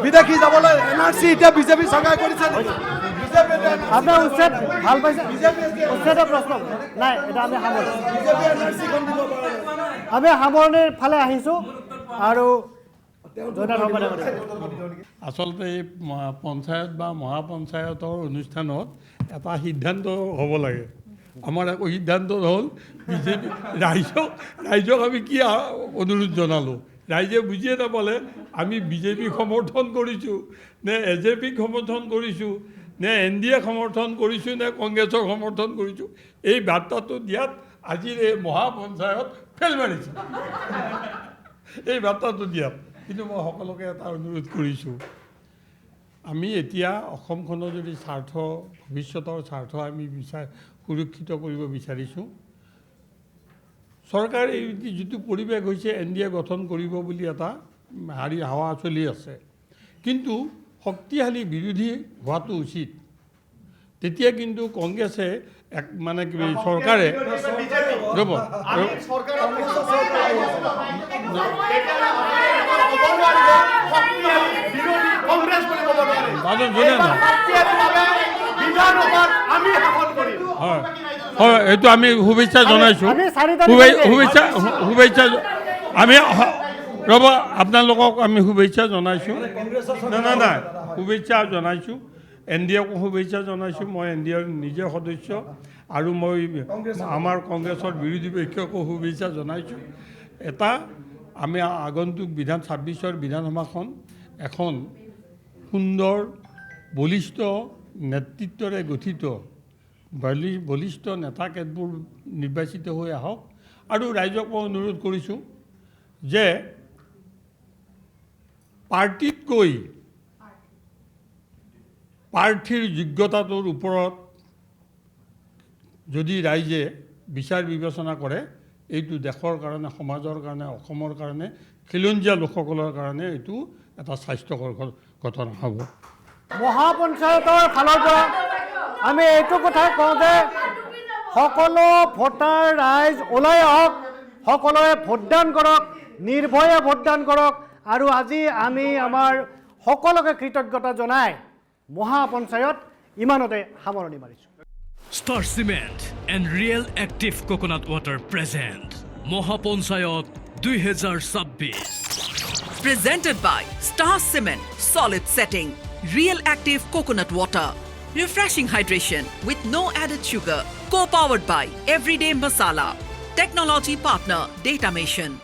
বিদেশী যাব লাগে NRC এতিয়া বিজেপি চৰকাৰে কৰিছে আপোনাৰ উচ্ছেদ ভাল পাইছে উচ্ছেদৰ প্ৰশ্ন নাই এটা আমি সামৰণিৰ ফালে আহিছোঁ আৰু আচলতে এই পঞ্চায়ত বা মহাপঞ্চায়তৰ অনুষ্ঠানত এটা সিদ্ধান্ত হ'ব লাগে আমাৰ আকৌ সিদ্ধান্ত হ'ল বিজেপি ৰাইজক আমি কি অনুৰোধ জনালোঁ ৰাইজে বুজিয়ে নাপালে আমি বিজেপিক সমৰ্থন কৰিছোঁ নে AJPক সমৰ্থন কৰিছোঁ নে NDA সমৰ্থন কৰিছোঁ নে কংগ্ৰেছক সমৰ্থন কৰিছোঁ এই বাৰ্তাটো দিয়াত আজিৰ এই মহাপঞ্চায়ত ফেল মাৰিছে এই বাৰ্তাটো দিয়াত কিন্তু মই সকলোকে এটা অনুৰোধ কৰিছোঁ আমি এতিয়া অসমখনৰ যদি ভৱিষ্যতৰ স্বাৰ্থ আমি সুৰক্ষিত কৰিব বিচাৰিছোঁ চৰকাৰে এই যিটো পৰিৱেশ হৈছে NDA গঠন কৰিব বুলি এটা হাৱা চলি আছে কিন্তু শক্তিশালী বিৰোধী হোৱাটো উচিত তেতিয়া কিন্তু কংগ্ৰেছে মানে কি চৰকাৰে ৰ'ব হয় এইটো আমি শুভেচ্ছা জনাইছোঁ শুভেচ্ছা আমি ৰ'ব আপোনালোকক আমি শুভেচ্ছা জনাইছোঁ নাই শুভেচ্ছা জনাইছোঁ NDAকো শুভেচ্ছা জনাইছোঁ মই NDAৰ নিজে সদস্য আৰু মই আমাৰ কংগ্ৰেছৰ বিৰোধী পক্ষকো শুভেচ্ছা জনাইছোঁ এটা আমি আগন্তুক 26ৰ বিধানসভাখন এখন সুন্দৰ বলিষ্ঠ নেতৃত্বৰে গঠিত বলিষ্ঠ নেতা কেতবোৰ নিৰ্বাচিত হৈ আহক আৰু ৰাইজক মই অনুৰোধ কৰিছোঁ যে পাৰ্টিতকৈ প্ৰাৰ্থীৰ যোগ্যতাটোৰ ওপৰত যদি ৰাইজে বিচাৰ বিবেচনা কৰে এইটো দেশৰ কাৰণে সমাজৰ কাৰণে অসমৰ কাৰণে খিলঞ্জীয়া লোকসকলৰ কাৰণে এইটো এটা স্বাস্থ্যকৰ ঘটনা হ'ব মহাপঞ্চায়তৰ ফালৰ পৰা আমি এইটো কথা কওঁ যে সকলো ভোটাৰ ৰাইজ ওলাই আহক সকলোৱে ভোটদান কৰক নিৰ্ভয়ে ভোটদান কৰক আৰু আজি আমি আমাৰ সকলোকে কৃতজ্ঞতা জনাই মহাপঞ্চায়ত ইমানতে সামৰণি মাৰিছোঁ Star Cement and Real Active Coconut Water present Mohapanchayat 2026. Presented by Star Cement, solid setting, real active coconut water, refreshing hydration with no added sugar, co-powered by Everyday Masala, technology partner Datamation.